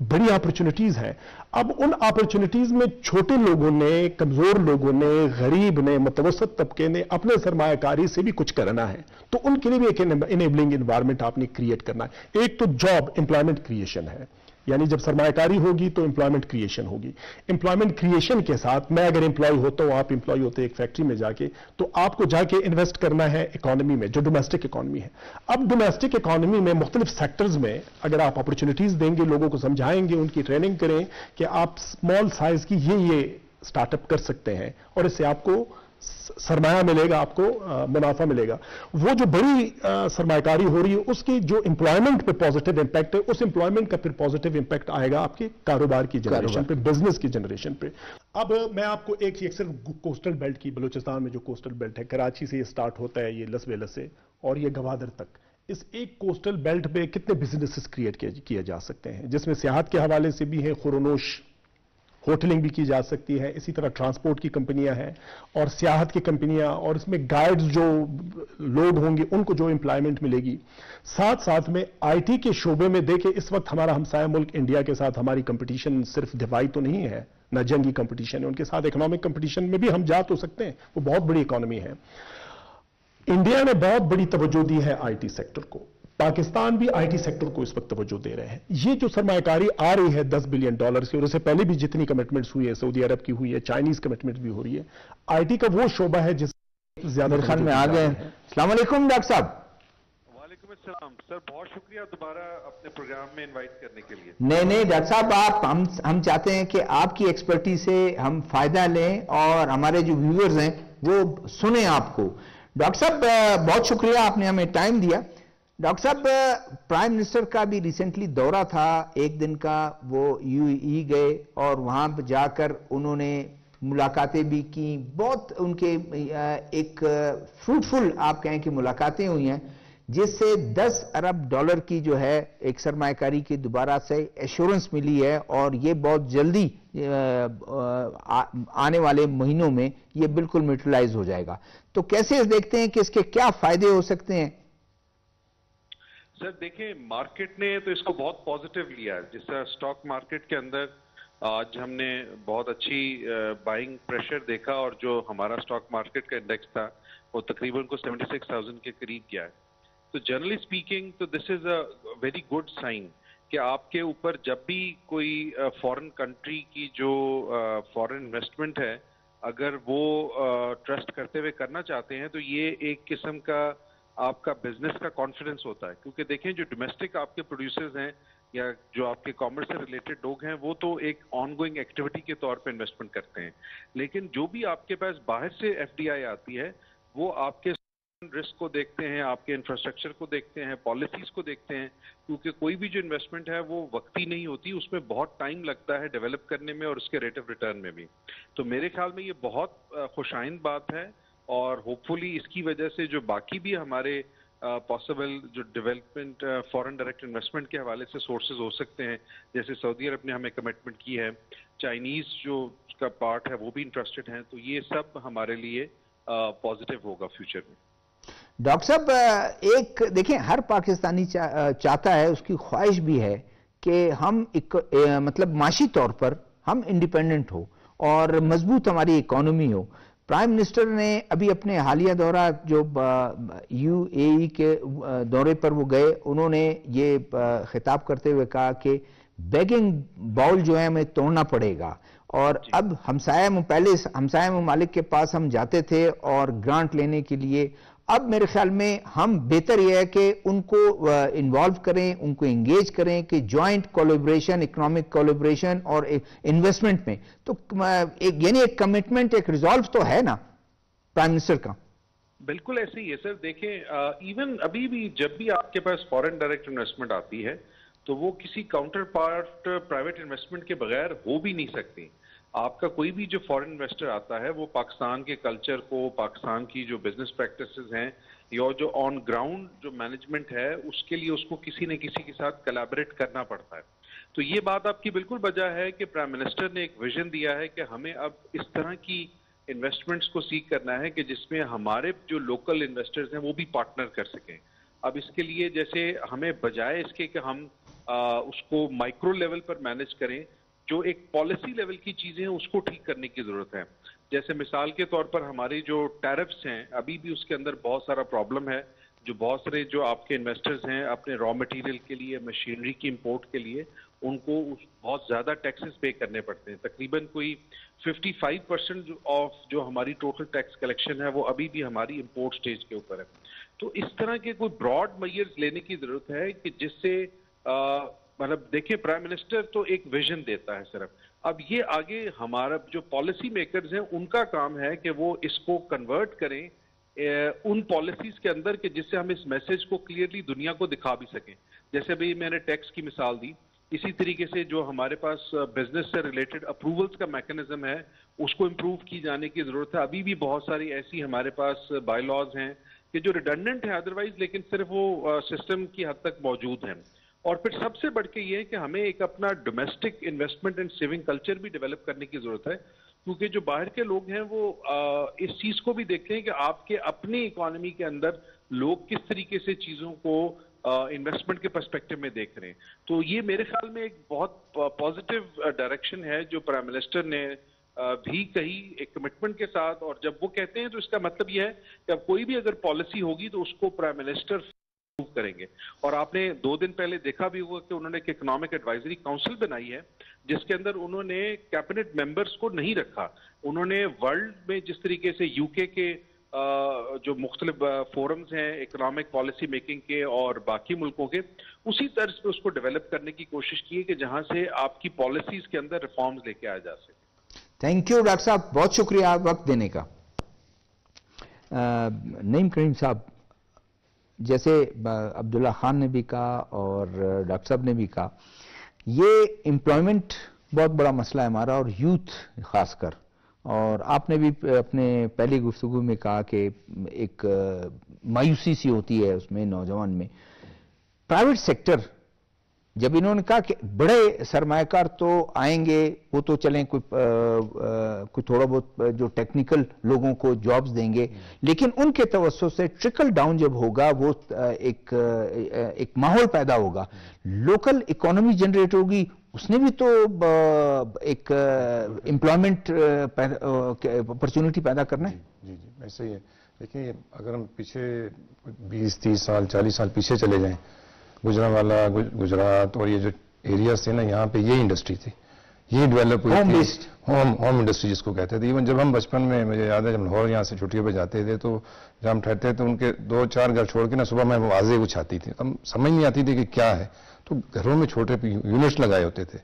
بڑی اپرچونٹیز ہیں. اب ان اپرچونٹیز میں چھوٹے لوگوں نے, کمزور لوگوں نے, غریب نے, متوسط طبقے نے اپنے سرمایہ کاری سے بھی کچھ کرنا ہے, تو ان کے لیے بھی ایک انیبلنگ انوائرمنٹ آپ نے کریٹ کرنا ہے. ایک تو جاب امپلائمنٹ کریشن ہے, یعنی جب سرمایہ کاری ہوگی تو امپلائمنٹ کریشن ہوگی. امپلائمنٹ کریشن کے ساتھ, میں اگر امپلائی ہوتا ہوں, آپ امپلائی ہوتے ہیں ایک فیکٹری میں جا کے, تو آپ کو جا کے انویسٹ کرنا ہے اکانومی میں, جو ڈومیسٹک اکانومی ہے. اب ڈومیسٹک اکانومی میں مختلف سیکٹرز میں اگر آپ اپرچونٹیز دیں گے, لوگوں کو سمجھائیں گے, ان کی ٹریننگ کریں کہ آپ اسمال سائز کی یہ سٹارٹ اپ کر سکتے ہیں, اور اس سے آپ کو سرمایہ ملے گا, آپ کو منافع ملے گا. وہ جو بڑی سرمایہ کاری ہو رہی ہے, اس کی جو امپلائمنٹ پہ پازیٹیو امپیکٹ ہے, اس امپلائمنٹ کا پھر پازیٹیو امپیکٹ آئے گا آپ کے کاروبار کی جنریشن پہ, بزنس کی جنریشن پہ. اب میں آپ کو ایک صرف کوسٹل بیلٹ کی, بلوچستان میں جو کوسٹل بیلٹ ہے, کراچی سے یہ سٹارٹ ہوتا ہے, یہ لس ویلس سے, اور یہ گوادر تک, اس ایک کوسٹل بیلٹ پہ کتنے بزنسز کریٹ کیے جا سکتے ہیں, جس میں سیاحت کے حوالے سے بھی ہے, خورونوش ہوٹلنگ بھی کی جا سکتی ہے, اسی طرح ٹرانسپورٹ کی کمپنیاں ہیں, اور سیاحت کی کمپنیاں, اور اس میں گائیڈز جو لوگ ہوں گے ان کو جو امپلائمنٹ ملے گی. ساتھ میں آئی ٹی کے شعبے میں دیکھیں, اس وقت ہمارا ہمسایہ ملک انڈیا کے ساتھ ہماری کمپٹیشن صرف دفاعی تو نہیں ہے, نہ جنگی کمپٹیشن ہے, ان کے ساتھ اکنامک کمپٹیشن میں بھی ہم جا تو سکتے ہیں, وہ بہت بڑی اکانومی ہے. انڈیا نے بہت بڑی توجہ دی ہے آئی ٹی سیکٹر کو, پاکستان بھی آئی ٹی سیکٹر کو اس وقت توجہ دے رہے ہیں. یہ جو سرمایہ کاری آ رہی ہے $10 بلین کی, اور اس سے پہلے بھی جتنی کمٹمنٹس ہوئی ہے, سعودی عرب کی ہوئی ہے, چائنیز کمٹمنٹ بھی ہو رہی ہے, آئی ٹی کا وہ شعبہ ہے جس زیادہ خان میں آ گئے. السلام علیکم ڈاکٹر صاحب. وعلیکم السلام سر, بہت شکریہ دوبارہ اپنے پروگرام میں انوائٹ کرنے کے لیے. نہیں ڈاکٹر صاحب, ہم چاہتے ہیں کہ آپ کی ایکسپرٹی سے ہم فائدہ لیں, اور ہمارے جو ویورز ہیں وہ سنیں آپ کو. ڈاکٹر صاحب بہت شکریہ, آپ نے ہمیں ٹائم دیا. ڈاکٹر صاحب, پرائم منسٹر کا بھی ریسنٹلی دورہ تھا ایک دن کا, وہ UAE گئے, اور وہاں پہ جا کر انہوں نے ملاقاتیں بھی کی، بہت ان کے ایک فروٹفل آپ کہیں کہ ملاقاتیں ہوئی ہیں، جس سے $10 ارب کی جو ہے ایک سرمایہ کاری کی دوبارہ سے ایشورنس ملی ہے، اور یہ بہت جلدی آنے والے مہینوں میں یہ بالکل میٹرلائز ہو جائے گا. تو کیسے دیکھتے ہیں کہ اس کے کیا فائدے ہو سکتے ہیں؟ سر دیکھیں، مارکیٹ نے تو اس کو بہت پازیٹیو لیا ہے. جس طرح سٹاک مارکیٹ کے اندر آج ہم نے بہت اچھی بائنگ پریشر دیکھا، اور جو ہمارا سٹاک مارکیٹ کا انڈیکس تھا وہ تقریباً کو 76,000 کے قریب گیا ہے. تو جنرلی اسپیکنگ تو دس از اے ویری گڈ سائن کہ آپ کے اوپر جب بھی کوئی فورن کنٹری کی جو فورن انویسٹمنٹ ہے، اگر وہ ٹرسٹ کرتے ہوئے کرنا چاہتے ہیں، تو یہ ایک قسم کا آپ کا بزنس کا کانفیڈنس ہوتا ہے. کیونکہ دیکھیں، جو ڈومیسٹک آپ کے پروڈیوسرز ہیں یا جو آپ کے کامرس سے ریلیٹڈ لوگ ہیں، وہ تو ایک آن گوئنگ ایکٹیویٹی کے طور پہ انویسٹمنٹ کرتے ہیں. لیکن جو بھی آپ کے پاس باہر سے ایف ڈی آئی آتی ہے، وہ آپ کے رسک کو دیکھتے ہیں، آپ کے انفراسٹرکچر کو دیکھتے ہیں، پالیسیز کو دیکھتے ہیں. کیونکہ کوئی بھی جو انویسٹمنٹ ہے وہ وقتی نہیں ہوتی، اس میں بہت ٹائم لگتا ہے ڈیولپ کرنے میں اور اس کے ریٹ آف ریٹرن میں بھی. تو میرے خیال میں یہ بہت خوشائند بات ہے، اور ہوپ فلی اس کی وجہ سے جو باقی بھی ہمارے پاسبل جو ڈیولپمنٹ فورن ڈائریکٹ انویسٹمنٹ کے حوالے سے سورسز ہو سکتے ہیں، جیسے سعودی عرب نے ہمیں کمٹمنٹ کی ہے، چائنیز جو اس کا پارٹ ہے وہ بھی انٹرسٹڈ ہیں. تو یہ سب ہمارے لیے پازیٹیو ہوگا فیوچر میں. ڈاکٹر صاحب، ایک دیکھیں، ہر پاکستانی چاہتا ہے، اس کی خواہش بھی ہے کہ ہم مطلب معاشی طور پر ہم انڈیپینڈنٹ ہو اور مضبوط ہماری اکانومی ہو. پرائم منسٹر نے ابھی اپنے حالیہ دورہ جو یو اے ای کے دورے پر وہ گئے، انہوں نے یہ خطاب کرتے ہوئے کہا کہ بیگنگ باؤل جو ہے ہمیں توڑنا پڑے گا، اور اب پہلے ہمسایہ ممالک کے پاس ہم جاتے تھے اور گرانٹ لینے کے لیے، اب میرے خیال میں ہم بہتر یہ ہے کہ ان کو انوالو کریں، ان کو انگیج کریں کہ جوائنٹ کولیبریشن، اکنامک کولیبریشن اور انویسٹمنٹ میں. تو یعنی ایک کمٹمنٹ، ایک ریزالو تو ہے نا پرائم منسٹر کا؟ بالکل ایسے ہی ہے سر. دیکھیں، ایون ابھی بھی جب بھی آپ کے پاس فورن ڈائریکٹ انویسٹمنٹ آتی ہے تو وہ کسی کاؤنٹر پارٹ پرائیویٹ انویسٹمنٹ کے بغیر ہو بھی نہیں سکتی. آپ کا کوئی بھی جو فورن انویسٹر آتا ہے، وہ پاکستان کے کلچر کو، پاکستان کی جو بزنس پریکٹسز ہیں یا جو آن گراؤنڈ جو مینجمنٹ ہے، اس کے لیے اس کو کسی نہ کسی کے ساتھ کلیبریٹ کرنا پڑتا ہے. تو یہ بات آپ کی بالکل وجہ ہے کہ پرائم منسٹر نے ایک ویژن دیا ہے کہ ہمیں اب اس طرح کی انویسٹمنٹس کو سیکھ کرنا ہے کہ جس میں ہمارے جو لوکل انویسٹرز ہیں وہ بھی پارٹنر کر سکیں. اب اس کے لیے جیسے ہمیں بجائے اس کے کہ ہم اس کو مائکرو لیول پر مینج کریں، جو ایک پالیسی لیول کی چیزیں ہیں اس کو ٹھیک کرنے کی ضرورت ہے. جیسے مثال کے طور پر ہماری جو ٹیرفس ہیں، ابھی بھی اس کے اندر بہت سارا پرابلم ہے. جو بہت سارے جو آپ کے انویسٹرز ہیں اپنے را مٹیریل کے لیے، مشینری کی امپورٹ کے لیے، ان کو بہت زیادہ ٹیکسز پے کرنے پڑتے ہیں. تقریباً کوئی 55% آف جو ہماری ٹوٹل ٹیکس کلیکشن ہے وہ ابھی بھی ہماری امپورٹ سٹیج کے اوپر ہے. تو اس طرح کے کوئی براڈ میئرز لینے کی ضرورت ہے کہ جس سے مطلب دیکھیں، پرائم منسٹر تو ایک ویژن دیتا ہے صرف. اب یہ آگے ہمارا جو پالیسی میکرز ہیں ان کا کام ہے کہ وہ اس کو کنورٹ کریں ان پالیسیز کے اندر کہ جس سے ہم اس میسج کو کلیئرلی دنیا کو دکھا بھی سکیں. جیسے ابھی میں نے ٹیکس کی مثال دی، اسی طریقے سے جو ہمارے پاس بزنس سے ریلیٹڈ اپروولز کا میکنزم ہے اس کو امپروو کی جانے کی ضرورت ہے. ابھی بھی بہت ساری ایسی ہمارے پاس بائی لاز ہیں کہ جو ریڈنڈنٹ ہیں ادروائز، لیکن صرف وہ سسٹم کی حد تک موجود ہیں. اور پھر سب سے بڑھ کے یہ ہے کہ ہمیں ایک اپنا domestic investment and saving culture بھی ڈیولپ کرنے کی ضرورت ہے. کیونکہ جو باہر کے لوگ ہیں وہ اس چیز کو بھی دیکھتے ہیں کہ آپ کے اپنی اکانومی کے اندر لوگ کس طریقے سے چیزوں کو انویسٹمنٹ کے پرسپیکٹو میں دیکھ رہے ہیں. تو یہ میرے خیال میں ایک بہت پازیٹیو ڈائریکشن ہے جو پرائم منسٹر نے بھی کہی ایک کمٹمنٹ کے ساتھ. اور جب وہ کہتے ہیں تو اس کا مطلب یہ ہے کہ اب کوئی بھی اگر پالیسی ہوگی تو اس کو پرائم منسٹر کریں گے. اور آپ نے 2 دن پہلے دیکھا بھی ہوگا کہ انہوں نے ایک اکنامک ایڈوائزری کاؤنسل بنائی ہے جس کے اندر انہوں نے کیبنٹ ممبرز کو نہیں رکھا. انہوں نے ورلڈ میں جس طریقے سے یو کے جو مختلف فورمز ہیں اکنامک پالیسی میکنگ کے اور باقی ملکوں کے، اسی طرز پہ اس کو ڈیولپ کرنے کی کوشش کی ہے کہ جہاں سے آپ کی پالیسیز کے اندر ریفارمز لے کے آیا جا سکے. تھینک یو ڈاکٹر صاحب، بہت شکریہ وقت دینے کا. نعیم کریم صاحب، جیسے عبداللہ خان نے بھی کہا اور ڈاکٹر صاحب نے بھی کہا، یہ امپلائمنٹ بہت بڑا مسئلہ ہے ہمارا، اور یوتھ خاص کر. اور آپ نے بھی اپنے پہلی گفتگو میں کہا کہ ایک مایوسی سی ہوتی ہے اس میں نوجوان میں. پرائیویٹ سیکٹر جب انہوں نے کہا کہ بڑے سرمایہ کار تو آئیں گے, وہ تو چلیں کوئی تھوڑا بہت جو ٹیکنیکل لوگوں کو جابز دیں گے, لیکن ان کے توسط سے ٹرکل ڈاؤن جب ہوگا وہ ایک ماحول پیدا ہوگا, لوکل اکانومی جنریٹ ہوگی, اس نے بھی تو ایک امپلائمنٹ اپرچونٹی پیدا کرنا ہے. جی ایسے ہی ہے. دیکھیں اگر ہم پیچھے 20-30 سال 40 سال پیچھے چلے جائیں, گجرانوالا, گجرات اور یہ جو ایریاز تھے نا, یہاں پہ یہ انڈسٹری تھی, یہ ڈیولپ ہوئی تھی, ہوم انڈسٹری جس کو کہتے تھے. ایون جب ہم بچپن میں, مجھے یاد ہے جب لاہور یہاں سے چھٹیوں پہ جاتے تھے تو جب ہم ٹھہرتے تھے ان کے 2-4 گھر چھوڑ کے نا صبح میں آوازیں کچھ آتی تھی, ہم سمجھ نہیں آتی تھی کہ کیا ہے. تو گھروں میں چھوٹے یونٹس لگائے ہوتے تھے,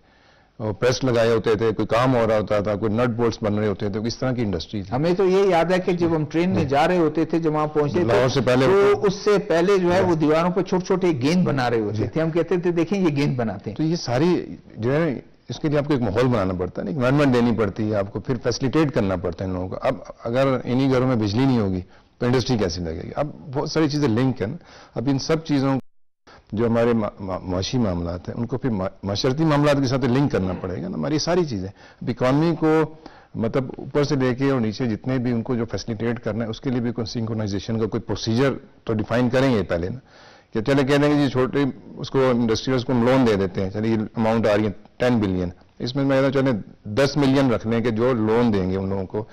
پریس لگائے ہوتے تھے, کوئی کام ہو رہا ہوتا تھا, کوئی نٹ بولٹس بن رہے ہوتے تھے, اس طرح کی انڈسٹری تھی. ہمیں تو یہ یاد ہے کہ جب ہم ٹرین میں جا رہے ہوتے تھے, جب وہاں پہنچتے تھے تو اس سے پہلے جو ہے وہ دیواروں پہ چھوٹے چھوٹے گیند بنا رہے ہوتے تھے, ہم کہتے تھے دیکھیں یہ گیند بناتے ہیں. تو یہ ساری جو ہے اس کے لیے آپ کو ایک ماحول بنانا پڑتا ہے, انوائرمنٹ دینی پڑتی ہے آپ کو, پھر فیسیلیٹیٹ کرنا پڑتا ہے ان لوگوں کو. اب اگر انہی گھروں میں بجلی نہیں ہوگی تو انڈسٹری کیسے لگے گی؟ اب بہت ساری چیزیں لنک ہیں. اب ان سب چیزوں جو ہمارے معاشی معاملات ہیں ان کو پھر معاشرتی معاملات کے ساتھ لنک کرنا پڑے گا نا. ہماری ساری چیزیں اب اکانومی کو مطلب اوپر سے لے کے اور نیچے جتنے بھی ان کو جو فیسیلیٹیٹ کرنا ہے اس کے لیے بھی کوئی سنکرونائزیشن کا کوئی پروسیجر تو ڈیفائن کریں گے پہلے نا, کہ چلے کہہ دیں گے جی چھوٹے اس کو انڈسٹریز کو ہم لون دے دیتے ہیں, چلیے اماؤنٹ آ رہی ہے 10 بلین, اس میں کہتا ہوں چلیں 10 ملین رکھ لیں کہ جو لون دیں گے ان لوگوں کو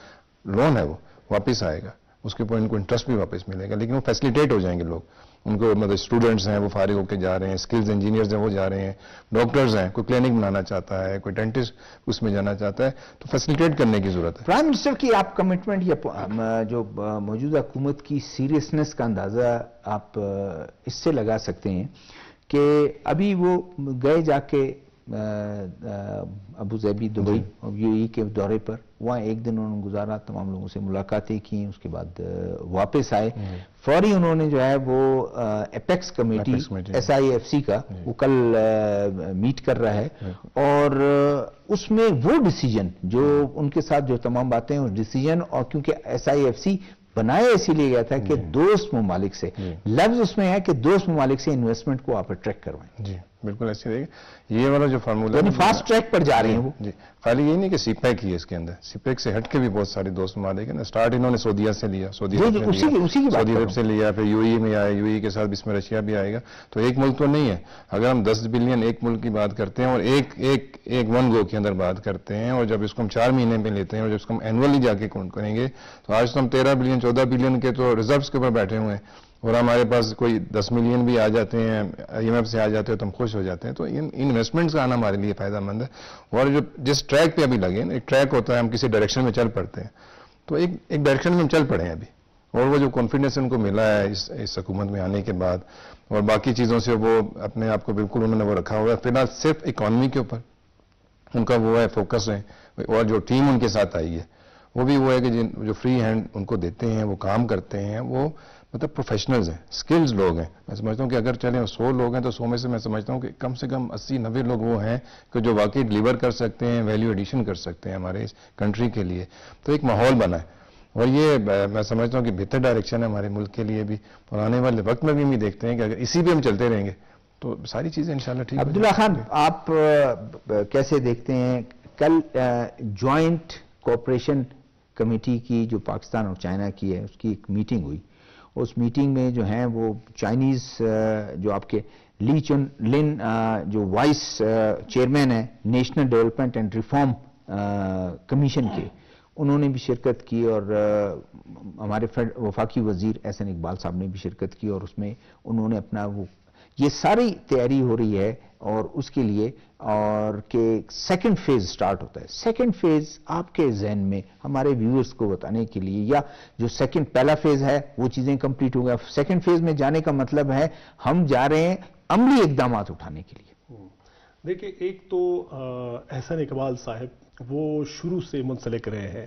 لون ہے وہ واپس آئے گا, اس کے اوپر ان کو انٹرسٹ بھی واپس ملے گا, لیکن وہ فیسیلیٹیٹ ہو جائیں گے لوگ. ان کو مطلب اسٹوڈنٹس ہیں وہ فارغ ہو کے جا رہے ہیں, اسکلز انجینئرز ہیں وہ جا رہے ہیں, ڈاکٹرز ہیں, کوئی کلینک بنانا چاہتا ہے, کوئی ڈینٹسٹ اس میں جانا چاہتا ہے, تو فیسیلیٹیٹ کرنے کی ضرورت ہے. پرائم منسٹر کی آپ کمٹمنٹ یا جو موجودہ حکومت کی سیریسنس کا اندازہ آپ اس سے لگا سکتے ہیں کہ ابھی وہ گئے جا کے Abu Dhabi Dubai U E کے دورے پر, وہاں ایک دن انہوں نے گزارا, تمام لوگوں سے ملاقاتیں کی, اس کے بعد واپس آئے. فوری انہوں نے جو ہے وہ اپیکس کمیٹی SIFC کا وہ کل میٹ کر رہا ہے, اور اس میں وہ ڈیسیجن جو ان کے ساتھ جو تمام باتیں اس ڈیسیجن, اور کیونکہ SIFC بنایا اسی لیے گیا تھا کہ دوست ممالک سے, لفظ اس میں ہے کہ دوست ممالک سے انویسٹمنٹ کو آپ اٹریکٹ کروائیں. جی بالکل ایسے رہے گا. یہ والا جو فارمولا یعنی فاسٹ ٹریک پر جا رہے ہیں وہ. جی خالی یہ نہیں کہ سی پیک ہی ہے اس کے اندر, سی پیک سے ہٹ کے بھی بہت سارے دوست ممالک ہیں. اسٹارٹ انہوں نے سعودیہ سے لیا, سعودی عرب سے لیا, پھر UAE میں آیا, UAE کے ساتھ اس میں رشیا بھی آئے گا. تو ایک ملک تو نہیں ہے. اگر ہم 10 بلین ایک ملک کی بات کرتے ہیں اور ایک ون گو کے اندر بات کرتے ہیں, اور جب اس کو ہم 4 مہینے میں لیتے ہیں اور جب اس کو ہم اینولی جا کے کاؤنٹ کریں گے تو آج تو ہم 13 بلین 14 بلین کے تو ریزروس کے اوپر بیٹھے ہوئے ہیں, اور ہمارے پاس کوئی 10 ملین بھی آ جاتے ہیں IMF سے آ جاتے ہیں تو ہم خوش ہو جاتے ہیں. تو ان انویسٹمنٹس کا آنا ہمارے لیے فائدہ مند ہے. اور جو جس ٹریک پہ ابھی لگے نا, ایک ٹریک ہوتا ہے ہم کسی ڈائریکشن میں چل پڑتے ہیں, تو ایک ڈائریکشن میں ہم چل پڑے ہیں ابھی, اور وہ جو کانفیڈنس ان کو ملا ہے اس حکومت میں آنے کے بعد, اور باقی چیزوں سے وہ اپنے آپ کو بالکل انہوں نے وہ رکھا ہوا ہے. فی الحال صرف اکانومی کے اوپر ان کا وہ ہے فوکس ہے, اور جو ٹیم ان کے ساتھ آئی ہے وہ بھی وہ ہے کہ جو فری ہینڈ ان کو دیتے ہیں, وہ کام کرتے ہیں, وہ مطلب پروفیشنلز ہیں, سکلز لوگ ہیں. میں سمجھتا ہوں کہ اگر چلیں 100 لوگ ہیں تو 100 میں سے میں سمجھتا ہوں کہ کم سے کم 80-90 لوگ وہ ہیں کہ جو واقعی ڈلیور کر سکتے ہیں, ویلیو ایڈیشن کر سکتے ہیں ہمارے اس کنٹری کے لیے. تو ایک ماحول بنا ہے, اور یہ میں سمجھتا ہوں کہ بہتر ڈائریکشن ہے ہمارے ملک کے لیے بھی, اور آنے والے وقت میں بھی ہم دیکھتے ہیں کہ اگر اسی پہ ہم چلتے رہیں گے تو ساری چیزیں انشاءاللہ ٹھیک. عبداللہ خان, آپ کیسے دیکھتے ہیں کل جوائنٹ کوآپریشن کمیٹی کی جو پاکستان اور چائنا کی ہے اس کی ایک میٹنگ ہوئی, اس میٹنگ میں جو ہیں وہ چائنیز جو آپ کے لی چن لن جو وائس چیئرمین ہیں national development and reform commission کے, انہوں نے بھی شرکت کی, اور ہمارے وفاقی وزیر احسن اقبال صاحب نے بھی شرکت کی, اور اس میں انہوں نے اپنا وہ یہ ساری تیاری ہو رہی ہے اور اس کے لیے, اور کہ سیکنڈ فیز سٹارٹ ہوتا ہے. سیکنڈ فیز آپ کے ذہن میں ہمارے ویورز کو بتانے کے لیے, یا جو پہلا فیز ہے وہ چیزیں کمپلیٹ ہو گیا, سیکنڈ فیز میں جانے کا مطلب ہے ہم جا رہے ہیں عملی اقدامات اٹھانے کے لیے. دیکھیں ایک تو احسن اقبال صاحب وہ شروع سے منسلک رہے ہیں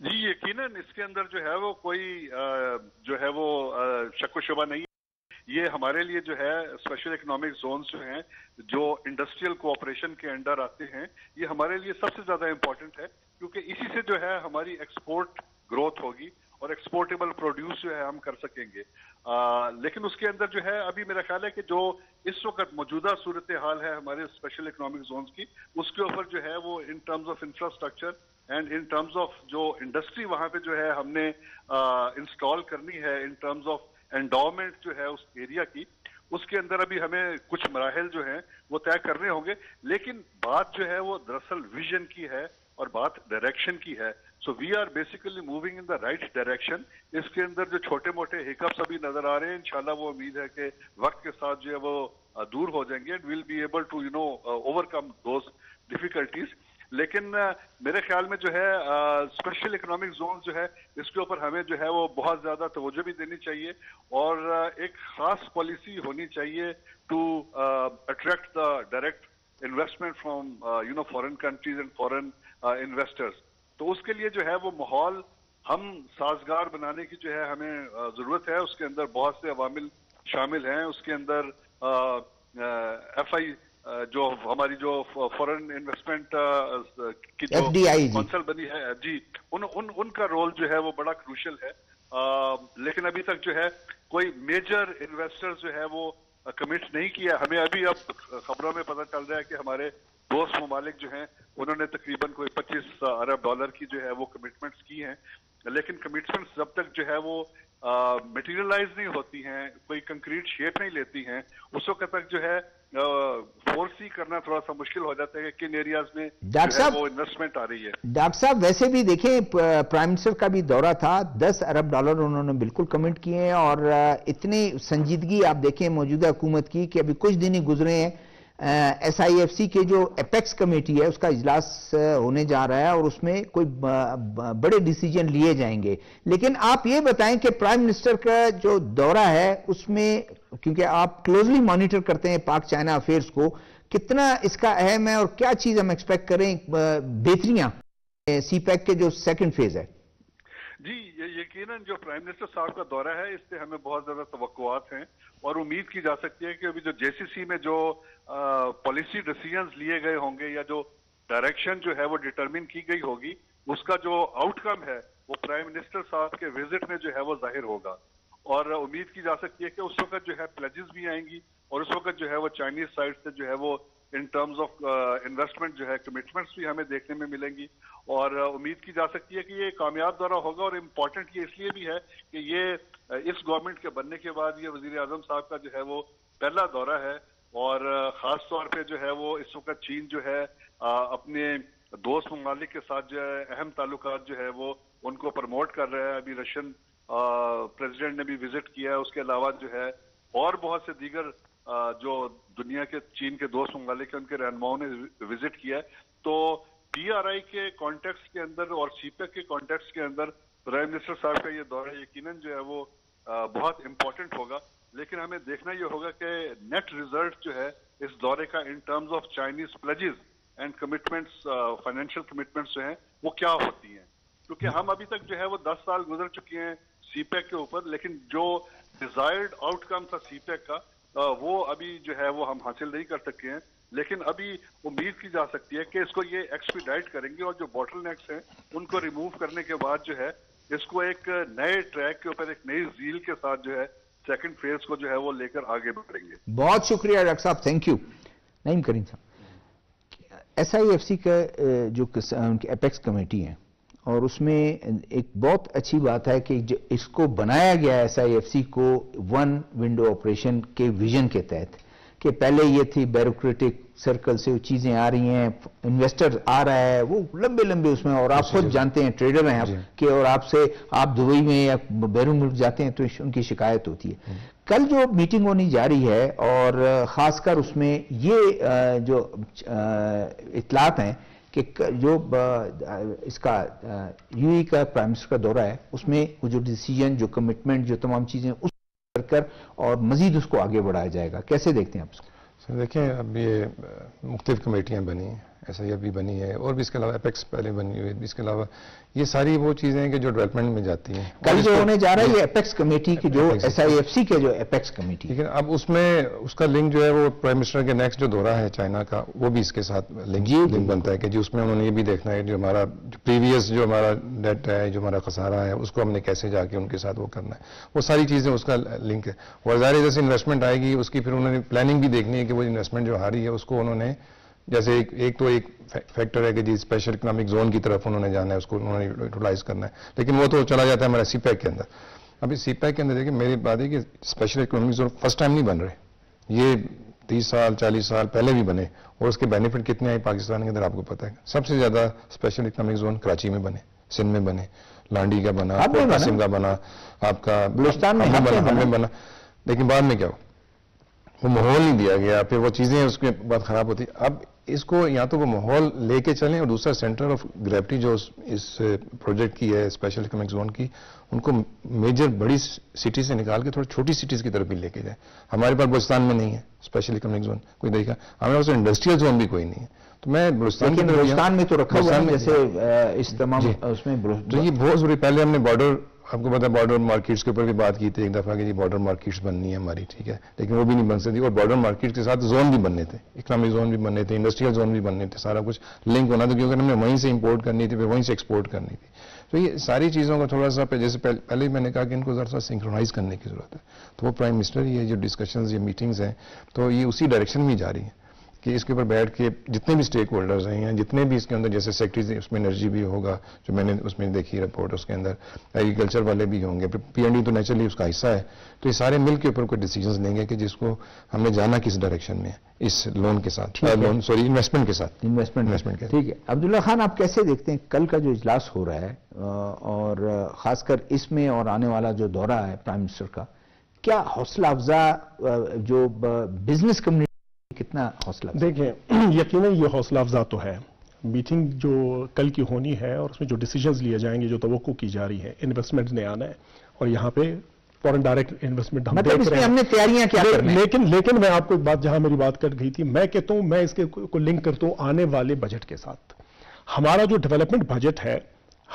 جی یقیناً اس کے اندر جو ہے وہ کوئی جو ہے وہ شک و شبہ نہیں. یہ ہمارے لیے جو ہے اسپیشل اکنامک زونز جو ہیں جو انڈسٹریل کوآپریشن کے انڈر آتے ہیں یہ ہمارے لیے سب سے زیادہ امپورٹنٹ ہے کیونکہ اسی سے جو ہے ہماری ایکسپورٹ گروتھ ہوگی اور ایکسپورٹیبل پروڈیوس جو ہے ہم کر سکیں گے. لیکن اس کے اندر جو ہے ابھی میرا خیال ہے کہ جو اس وقت موجودہ صورتحال ہے ہمارے اسپیشل اکنامک زونز کی اس کے اوپر جو ہے وہ in terms of infrastructure and in terms of جو انڈسٹری وہاں پہ جو ہے ہم نے انسٹال کرنی ہے ان ٹرمز آف انڈاؤمنٹ جو ہے اس ایریا کی اس کے اندر ابھی ہمیں کچھ مراحل جو ہیں وہ طے کرنے ہوں گے. لیکن بات جو ہے وہ دراصل ویژن کی ہے اور بات ڈائریکشن کی ہے. So we are basically moving in the right direction. اس کے اندر جو چھوٹے موٹے ہیکپس ابھی نظر آ رہے ہیں انشاءاللہ وہ امید ہے کہ وقت کے ساتھ جو ہے وہ دور ہو جائیں گے. We'll be able to overcome those difficulties. لیکن میرے خیال میں جو ہے اسپیشل اکنامک زون جو ہے اس کے اوپر ہمیں جو ہے وہ بہت زیادہ توجہ بھی دینی چاہیے اور ایک خاص پالیسی ہونی چاہیے to attract the direct investment from foreign countries and foreign investors. تو اس کے لیے جو ہے وہ ماحول ہم سازگار بنانے کی جو ہے ہمیں ضرورت ہے. اس کے اندر بہت سے عوامل شامل ہیں. اس کے اندر ایف آئی جو ہماری جو فورن انویسٹمنٹ کی جو کونسل بنی ہے جی ان کا رول جو ہے وہ بڑا کروشل ہے. لیکن ابھی تک جو ہے کوئی میجر انویسٹر جو ہے وہ کمٹ نہیں کیا. ہمیں ابھی اب خبروں میں پتہ چل رہا ہے کہ ہمارے دوست ممالک جو ہیں انہوں نے تقریباً کوئی $25 ارب کی جو ہے وہ کمٹمنٹس کی ہیں. لیکن کمٹمنٹس جب تک جو ہے وہ میٹیریلائز نہیں ہوتی ہیں کوئی کنکریٹ شیپ نہیں لیتی ہیں اس وقت تک جو ہے فورسی کرنا تھوڑا سا مشکل ہو جاتا ہے کہ کن ایریاز میں وہ انویسٹمنٹ آ رہی ہے. ڈاکٹر صاحب ویسے بھی دیکھیں پرائم منسٹر کا بھی دورہ تھا $10 ارب انہوں نے بالکل کمنٹ کیے ہیں اور اتنی سنجیدگی آپ دیکھیں موجودہ حکومت کی کہ ابھی کچھ دن ہی گزرے ہیں ایس آئی ایف سی کے جو اپیکس کمیٹی ہے اس کا اجلاس ہونے جا رہا ہے اور اس میں کوئی بڑے ڈیسیجن لیے جائیں گے. لیکن آپ یہ بتائیں کہ پرائم منسٹر کا جو دورہ ہے اس میں کیونکہ آپ کلوزلی مانیٹر کرتے ہیں پاک چائنا افیئرز کو کتنا اس کا اہم ہے اور کیا چیز ہم ایکسپیکٹ کریں بہتریاں سی پیک کے جو سیکنڈ فیز ہے؟ جی یقیناً جو پرائم منسٹر صاحب کا دورہ ہے اس سے ہمیں بہت زیادہ توقعات ہیں اور امید کی جا سکتی ہے کہ ابھی جو جے سی سی میں جو پالیسی ڈیسیژنز لیے گئے ہوں گے یا جو ڈائریکشن جو ہے وہ ڈٹرمن کی گئی ہوگی اس کا جو آؤٹ کم ہے وہ پرائم منسٹر صاحب کے وزٹ میں جو ہے وہ ظاہر ہوگا. اور امید کی جا سکتی ہے کہ اس وقت جو ہے پلیجز بھی آئیں گی اور اس وقت جو ہے وہ چائنیز سائڈ سے جو ہے وہ ان ٹرمز آف انویسٹمنٹ جو ہے کمٹمنٹس بھی ہمیں دیکھنے میں ملیں گی. اور امید کی جا سکتی ہے کہ یہ کامیاب دورہ ہوگا اور امپورٹنٹ یہ اس لیے بھی ہے کہ یہ اس گورنمنٹ کے بننے کے بعد یہ وزیر اعظم صاحب کا جو ہے وہ پہلا دورہ ہے اور خاص طور پہ جو ہے وہ اس وقت چین جو ہے اپنے دوست ممالک کے ساتھ جو ہے اہم تعلقات جو ہے وہ ان کو پروموٹ کر رہا ہے. ابھی رشین پریزیڈنٹ نے بھی وزٹ کیا ہے. اس کے علاوہ جو ہے اور بہت سے دیگر جو دنیا کے چین کے دوست ممالک ہیں ان کے رہنماؤں نے وزٹ کیا ہے. تو پی آر آئی کے کانٹیکس کے اندر اور سی پیک کے کانٹیکس کے اندر پرائم منسٹر صاحب کا یہ دورہ یقیناً جو ہے وہ بہت امپورٹنٹ ہوگا. لیکن ہمیں دیکھنا یہ ہوگا کہ نیٹ ریزلٹ جو ہے اس دورے کا in terms of Chinese pledges and commitments financial commitments جو ہیں وہ کیا ہوتی ہیں. کیونکہ ہم ابھی تک جو ہے وہ 10 سال گزر چکے ہیں سی پیک کے اوپر لیکن جو ڈیزائرڈ آؤٹ کم تھا سی پیک کا وہ ابھی جو ہے وہ ہم حاصل نہیں کر سکے ہیں. لیکن ابھی امید کی جا سکتی ہے کہ اس کو یہ ایکسپیڈائٹ کریں گے اور جو باٹل نیکس ہیں ان کو ریموو کرنے کے بعد جو ہے اس کو ایک نئے ٹریک کے اوپر ایک نئی زیل کے ساتھ جو ہے سیکنڈ فیز کو جو ہے وہ لے کر آگے بڑھیں گے. بہت شکریہ ڈاکٹر صاحب, تھینک یو. نعیم کریم صاحب, ایس آئی ایف سی کا جو اپیکس کمیٹی ہے اور اس میں ایک بہت اچھی بات ہے کہ اس کو بنایا گیا ایس آئی ایف سی کو ون ونڈو آپریشن کے ویژن کے تحت کہ پہلے یہ تھی بیوروکریٹک سرکل سے وہ چیزیں آ رہی ہیں, انویسٹر آ رہا ہے وہ لمبے اس میں, اور آپ خود جانتے ہیں ٹریڈر ہیں آپ کہ اور آپ دبئی میں یا بیرون ملک جاتے ہیں تو ان کی شکایت ہوتی ہے. کل جو میٹنگ ہونی جا رہی ہے اور خاص کر اس میں یہ جو اطلاعات ہیں کہ جو اس کا یو ای کا پرائم منسٹر کا دورہ ہے اس میں وہ جو ڈیسیجن جو کمٹمنٹ جو تمام چیزیں اس کر اور مزید اس کو آگے بڑھایا جائے گا, کیسے دیکھتے ہیں آپ اس کو؟ دیکھیں اب یہ مختلف کمیٹیاں بنی ہیں SIF بھی بنی ہے, اور بھی اس کے علاوہ اپیکس پہلے بنی ہوئی, اس کے علاوہ یہ ساری وہ چیزیں ہیں کہ جو ڈیولپمنٹ میں جاتی ہیں. کل جو ہونے جا رہا ہے یہ اپیکس کمیٹی کی, جو SIFC کے جو اپیکس کمیٹی, لیکن اب اس میں اس کا لنک جو ہے وہ پرائم منسٹر کے نیکسٹ جو دورہ ہے چائنا کا, وہ بھی اس کے ساتھ لنک بنتا ہے کہ جی اس میں انہوں نے یہ بھی دیکھنا ہے جو ہمارا پریویس جو ہمارا ڈیٹ ہے, جو ہمارا خسارہ ہے, اس کو ہم نے کیسے جا کے ان کے ساتھ وہ کرنا ہے. وہ ساری چیزیں اس کا لنک ہے. اور ظاہر جیسے انویسٹمنٹ آئے گی اس کی پھر انہوں نے پلاننگ بھی دیکھنی ہے کہ وہ انویسٹمنٹ جو آ رہی ہے اس کو انہوں نے, جیسے ایک فیکٹر ہے کہ جی اسپیشل اکنامک زون کی طرف انہوں نے جانا ہے, اس کو انہوں نے یوٹیلائز کرنا ہے, لیکن وہ تو چلا جاتا ہے ہمارا CPEC کے اندر. ابھی CPEC کے اندر دیکھیں میری بات ہے کہ special economic zone first time نہیں بن رہے, یہ 30 سال 40 سال پہلے بھی بنے, اور اس کے بینیفٹ کتنے آئے پاکستان کے اندر آپ کو پتا ہے. سب سے زیادہ اسپیشل اکنامک زون کراچی میں بنے, سندھ میں بنے, لانڈی کا بنا, قاسم کا بنا, آپ کا بلوچستان میں بنا, لیکن بعد میں کیا ہو, وہ ماحول نہیں دیا گیا, پھر وہ چیزیں اس کے بعد خراب ہوتی. اب اس کو یا تو وہ ماحول لے کے چلیں, اور دوسرا سینٹر آف گریوٹی جو اس پروجیکٹ کی ہے اسپیشل اکنامک زون کی, ان کو میجر بڑی سٹی سے نکال کے تھوڑی چھوٹی سٹیز کی طرف بھی لے کے جائیں. ہمارے پاس بلوچستان میں نہیں ہے اسپیشل اکنامک زون, کوئی دیکھا ہمارے پاس انڈسٹریل زون بھی کوئی نہیں ہے. تو میں بلوچستان میں تو رکھا ہوا ہے جیسے اس تمام اس میں, تو یہ بہت ضروری. پہلے ہم نے بارڈر, آپ کو پتا ہے بارڈر مارکیٹس کے اوپر بھی بات کی تھی ایک دفعہ کہ جی بارڈر مارکیٹس بننی ہے ہماری, ٹھیک ہے, لیکن وہ بھی نہیں بن سکتی. اور بارڈر مارکیٹ کے ساتھ زون بھی بننے تھے, اکنامک زون بھی بننے تھے, انڈسٹریل زون بھی بننے تھے, سارا کچھ لنک ہونا تھا, کیونکہ ہم نے وہیں سے امپورٹ کرنی تھی, پھر وہیں سے ایکسپورٹ کرنی تھی. تو یہ ساری چیزوں کا تھوڑا سا, جیسے پہلے ہی میں نے کہا کہ ان کو ذرا سا سنکرونائز کرنے کی ضرورت ہے. تو وہ پرائم منسٹر, یہ جو ڈسکشنز, یہ میٹنگز ہیں, تو یہ اسی ڈائریکشن میں جا رہی ہیں کہ اس کے اوپر بیٹھ کے جتنے بھی اسٹیک ہولڈرز ہیں, جتنے بھی اس کے اندر جیسے سیکٹریز, اس میں انرجی بھی ہوگا جو میں نے اس میں دیکھی رپورٹ, اس کے اندر ایگریکلچر والے بھی ہوں گے, پھر PND تو نیچرلی اس کا حصہ ہے. تو یہ سارے مل کے اوپر کوئی ڈیسیجنز لیں گے کہ جس کو ہم نے جانا کس ڈائریکشن میں اس لون کے ساتھ, انویسٹمنٹ کے ساتھ, انویسٹمنٹ کے. ٹھیک ہے عبداللہ خان, آپ کیسے دیکھتے ہیں کل کا جو اجلاس ہو رہا ہے, اور خاص کر اس میں اور آنے والا جو دورہ ہے پرائم منسٹر کا, کیا حوصلہ افزا, جو بزنس کمیونٹی کتنا حوصلہ؟ دیکھیں یقیناً یہ حوصلہ افزا تو ہے. میٹنگ جو کل کی ہونی ہے اور اس میں جو ڈیسیجنز لیے جائیں گے, جو توقع کی جا رہی ہے, انویسٹمنٹ نے آنا ہے, اور یہاں پہ فورن ڈائریکٹ انویسٹمنٹ ہم دیکھ رہے ہیں. ہم نے تیاریاں کیا کرنی ہیں, لیکن میں آپ کو ایک بات, جہاں میری بات کٹ گئی تھی, میں کہتا ہوں, میں اس کے کو لنک کرتا ہوں آنے والے بجٹ کے ساتھ. ہمارا جو ڈیولپمنٹ بجٹ ہے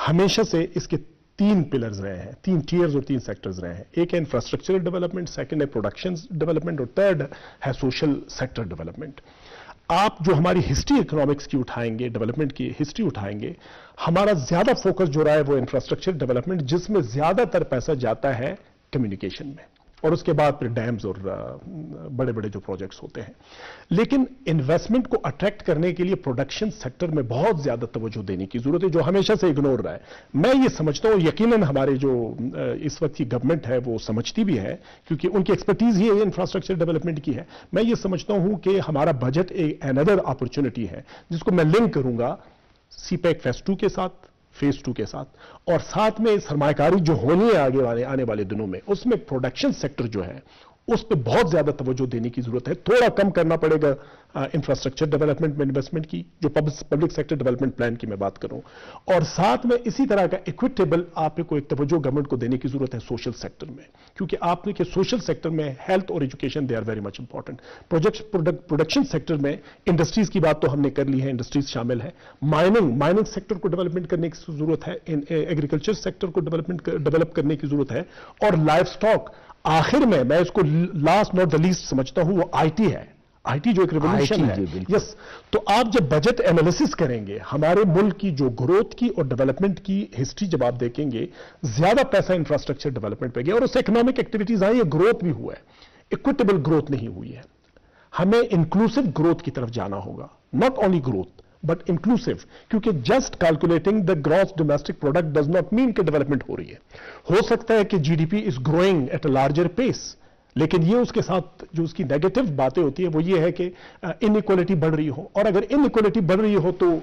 ہمیشہ سے اس کے 3 پلرز رہے ہیں, 3 ٹیئرز اور 3 سیکٹرز رہے ہیں. ایک ہے انفراسٹرکچرل ڈیولپمنٹ, سیکنڈ ہے پروڈکشن ڈیولپمنٹ, اور تھرڈ ہے سوشل سیکٹر ڈیولپمنٹ. آپ جو ہماری ہسٹری اکنامکس کی اٹھائیں گے, ڈیولپمنٹ کی ہسٹری اٹھائیں گے, ہمارا زیادہ فوکس جو رہا ہے وہ انفراسٹرکچر ڈیولپمنٹ, جس میں زیادہ تر پیسہ جاتا ہے کمیونیکیشن میں, اور اس کے بعد پھر ڈیمز اور بڑے بڑے جو پروجیکٹس ہوتے ہیں. لیکن انویسٹمنٹ کو اٹریکٹ کرنے کے لیے پروڈکشن سیکٹر میں بہت زیادہ توجہ دینے کی ضرورت ہے, جو ہمیشہ سے اگنور رہا ہے. میں یہ سمجھتا ہوں, یقیناً ہمارے جو اس وقت کی گورنمنٹ ہے وہ سمجھتی بھی ہے, کیونکہ ان کی ایکسپرٹیز ہی انفراسٹرکچر ڈیولپمنٹ کی ہے. میں یہ سمجھتا ہوں کہ ہمارا بجٹ ایک another اپرچونٹی ہے, جس کو میں لنک کروں گا CPEC فیز 2 کے ساتھ, فیز 2 کے ساتھ, اور ساتھ میں سرمایہ کاری جو ہونی ہے آنے والے دنوں میں, اس میں پروڈکشن سیکٹر جو ہے اس پہ بہت زیادہ توجہ دینے کی ضرورت ہے. تھوڑا کم کرنا پڑے گا انفراسٹرکچر ڈیولپمنٹ میں انویسٹمنٹ کی, جو پبلک سیکٹر ڈیولپمنٹ پلان کی میں بات کروں, اور ساتھ میں اسی طرح کا ایکویٹیبل آپ کو ایک توجہ گورنمنٹ کو دینے کی ضرورت ہے سوشل سیکٹر میں, کیونکہ آپ نے کہ سوشل سیکٹر میں ہیلتھ اور education they are very much important. Production sector میں انڈسٹریز کی بات تو ہم نے کر لی ہے, انڈسٹریز شامل ہے, مائننگ سیکٹر کو ڈیولپمنٹ کرنے کی ضرورت ہے, ایگریکلچر سیکٹر کو ڈیولپ کرنے کی ضرورت ہے, اور لائف سٹاک. آخر میں اس کو لاسٹ ناٹ دا لیسٹ سمجھتا ہوں, وہ IT ہے. IT جو ایک ریولوشن ہے. یس, تو آپ جب بجٹ انالیسس کریں گے, ہمارے ملک کی جو گروتھ کی اور ڈیولپمنٹ کی ہسٹری جب آپ دیکھیں گے, زیادہ پیسہ انفراسٹرکچر ڈیولپمنٹ پہ گیا, اور اس سے اکنامک ایکٹیویٹیز آئی, یہ گروتھ بھی ہوا ہے, ایکویٹیبل گروتھ نہیں ہوئی ہے. ہمیں انکلوسیو گروتھ کی طرف جانا ہوگا, not only growth but inclusive, کیونکہ just calculating the gross domestic product does not mean کہ ڈیولپمنٹ ہو رہی ہے. ہو سکتا ہے کہ GDP is growing at a larger pace, لیکن یہ اس کے ساتھ جو اس کی نیگیٹو باتیں ہوتی ہیں وہ یہ ہے کہ انیکوالٹی بڑھ رہی ہو, اور اگر انیکوالٹی بڑھ رہی ہو تو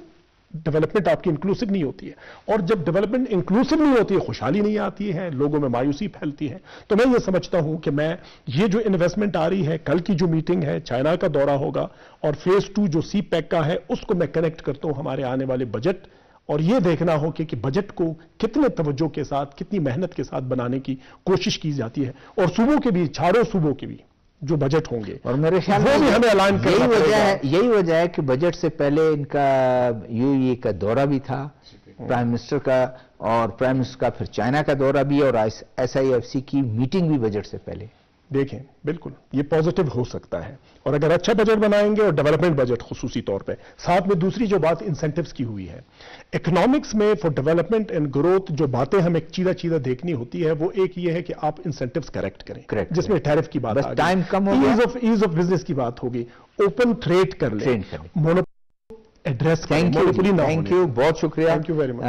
ڈیولپمنٹ آپ کی انکلوسیو نہیں ہوتی ہے, اور جب ڈیولپمنٹ انکلوسیو نہیں ہوتی ہے خوشحالی نہیں آتی ہے, لوگوں میں مایوسی پھیلتی ہے. تو میں یہ سمجھتا ہوں کہ میں یہ جو انویسٹمنٹ آ رہی ہے, کل کی جو میٹنگ ہے, چائنا کا دورہ ہوگا, اور فیز 2 جو CPEC کا ہے, اس کو میں کنیکٹ کرتا ہوں ہمارے آنے والے بجٹ, اور یہ دیکھنا ہو کہ بجٹ کو کتنے توجہ کے ساتھ, کتنی محنت کے ساتھ بنانے کی کوشش کی جاتی ہے, اور صوبوں کے بھی, چاروں صوبوں کے بھی جو بجٹ ہوں گے اور میرے خیال وہ بھی ہمیں اعلان کرنا پڑے گا. یہی وجہ ہے کہ بجٹ سے پہلے ان کا UAE کا دورہ بھی تھا پرائم منسٹر کا، اور پرائم منسٹر کا پھر چائنا کا دورہ بھی، اور SIFC کی میٹنگ بھی بجٹ سے پہلے. دیکھیں بالکل یہ پازیٹو ہو سکتا ہے، اور اگر اچھا بجٹ بنائیں گے اور ڈیولپمنٹ بجٹ خصوصی طور پہ ساتھ میں. دوسری جو بات انسینٹیوز کی ہوئی ہے اکنامکس میں فار ڈیولپمنٹ اینڈ گروتھ، جو باتیں ہمیں چیدہ دیکھنی ہوتی ہے وہ ایک یہ ہے کہ آپ انسینٹیوز کریکٹ کریں، جس میں ٹیرف کی بات، ٹائم کم ہو گیا، ایز آف بزنس کی بات ہوگی، اوپن ٹریڈ کر لیں، ایڈریس. تھینک یو، بہت شکریہ. Thank you very much.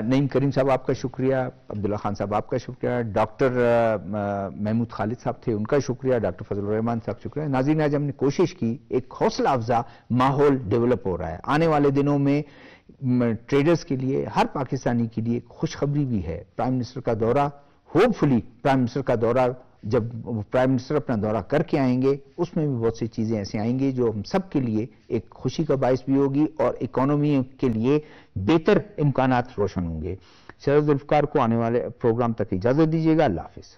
Naeem Karim sahab آپ کا شکریہ، عبداللہ خان صاحب آپ کا شکریہ، ڈاکٹر محمود خالد صاحب تھے ان کا شکریہ، ڈاکٹر فضل الرحمان صاحب شکریہ. ناظرین آج ہم نے کوشش کی، ایک حوصلہ افزا ماحول ڈیولپ ہو رہا ہے. آنے والے دنوں میں ٹریڈرز کے لیے، ہر پاکستانی کے لیے خوشخبری بھی ہے. پرائم منسٹر کا دورہ، ہوپ فلی پرائم منسٹر کا دورہ، جب پرائم منسٹر اپنا دورہ کر کے آئیں گے اس میں بھی بہت سی چیزیں ایسے آئیں گی جو ہم سب کے لیے ایک خوشی کا باعث بھی ہوگی اور اکانومی کے لیے بہتر امکانات روشن ہوں گے. شہزاد ذوالفقار کو آنے والے پروگرام تک اجازت دیجیے گا. اللہ حافظ.